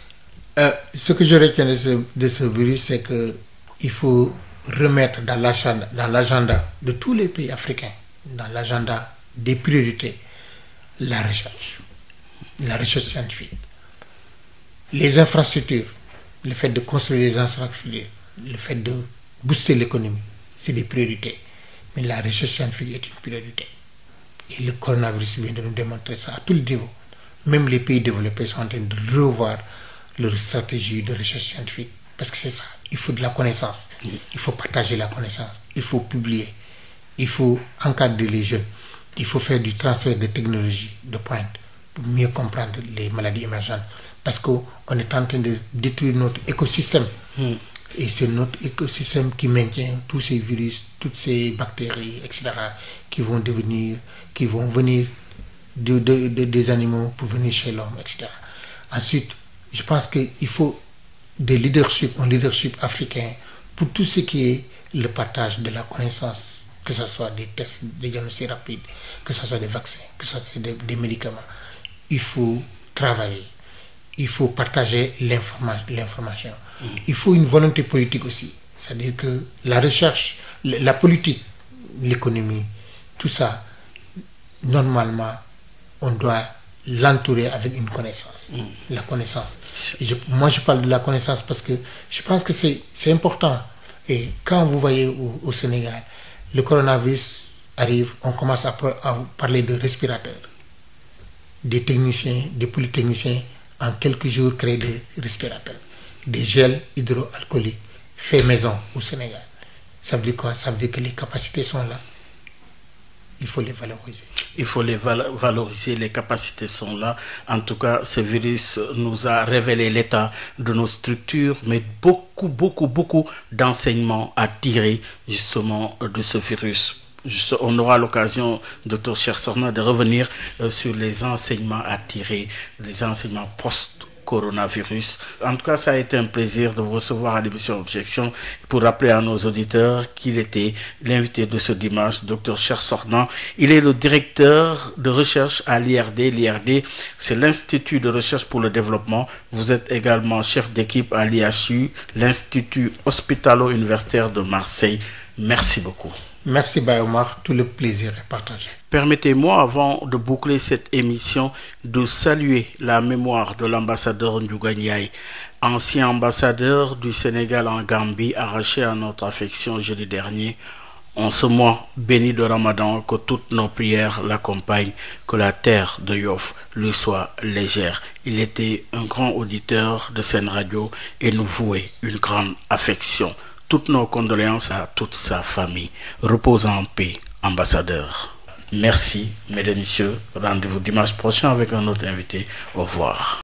Ce que je retiens de ce virus, c'est qu'il faut remettre dans l'agenda de tous les pays africains, dans l'agenda des priorités, la recherche scientifique. Les infrastructures, le fait de construire les infrastructures, le fait de booster l'économie, c'est des priorités. Mais la recherche scientifique est une priorité. Et le coronavirus vient de nous démontrer ça à tous les niveaux. Même les pays développés sont en train de revoir leur stratégie de recherche scientifique. Parce que c'est ça, il faut de la connaissance. Il faut partager la connaissance. Il faut publier. Il faut encadrer les jeunes. Il faut faire du transfert de technologies de pointe pour mieux comprendre les maladies émergentes. Parce qu'on est en train de détruire notre écosystème. Et c'est notre écosystème qui maintient tous ces virus, toutes ces bactéries, etc. qui vont venir des animaux pour venir chez l'homme, etc. Ensuite, je pense qu'il faut un leadership africain pour tout ce qui est le partage de la connaissance, que ce soit des tests, des diagnostics rapides, que ce soit des vaccins, que ce soit des médicaments. Il faut travailler, il faut partager l'information. Il faut une volonté politique aussi, c'est-à-dire que la recherche, la politique, l'économie, tout ça, normalement, on doit l'entourer avec une connaissance, la connaissance. Et moi, je parle de la connaissance parce que je pense que c'est important. Et quand vous voyez au Sénégal, le coronavirus arrive, on commence à parler de respirateurs. Des techniciens, des polytechniciens, en quelques jours, créent des respirateurs. Des gels hydroalcooliques faits maison au Sénégal. Ça veut dire quoi? Ça veut dire que les capacités sont là. Il faut les valoriser. Il faut les valoriser, les capacités sont là. En tout cas, ce virus nous a révélé l'état de nos structures, mais beaucoup d'enseignements à tirer justement de ce virus. On aura l'occasion, Dr Cheikh Sorna, de revenir sur les enseignements à tirer, les enseignements post-coronavirus. En tout cas, ça a été un plaisir de vous recevoir à l'émission Objection pour rappeler à nos auditeurs qu'il était l'invité de ce dimanche, Dr Cheikh Sorna. Il est le directeur de recherche à l'IRD. L'IRD, c'est l'Institut de recherche pour le développement. Vous êtes également chef d'équipe à l'IHU, l'Institut hospitalo-universitaire de Marseille. Merci beaucoup. Merci Bayomar, tout le plaisir est partagé. Permettez-moi, avant de boucler cette émission, de saluer la mémoire de l'ambassadeur Ndiouga Ndiaye, ancien ambassadeur du Sénégal en Gambie, arraché à notre affection jeudi dernier. En ce mois béni de Ramadan, que toutes nos prières l'accompagnent, que la terre de Yoff lui soit légère. Il était un grand auditeur de Sen Radio et nous vouait une grande affection. Toutes nos condoléances à toute sa famille. Repose en paix, ambassadeur. Merci, mesdames et messieurs. Rendez-vous dimanche prochain avec un autre invité. Au revoir.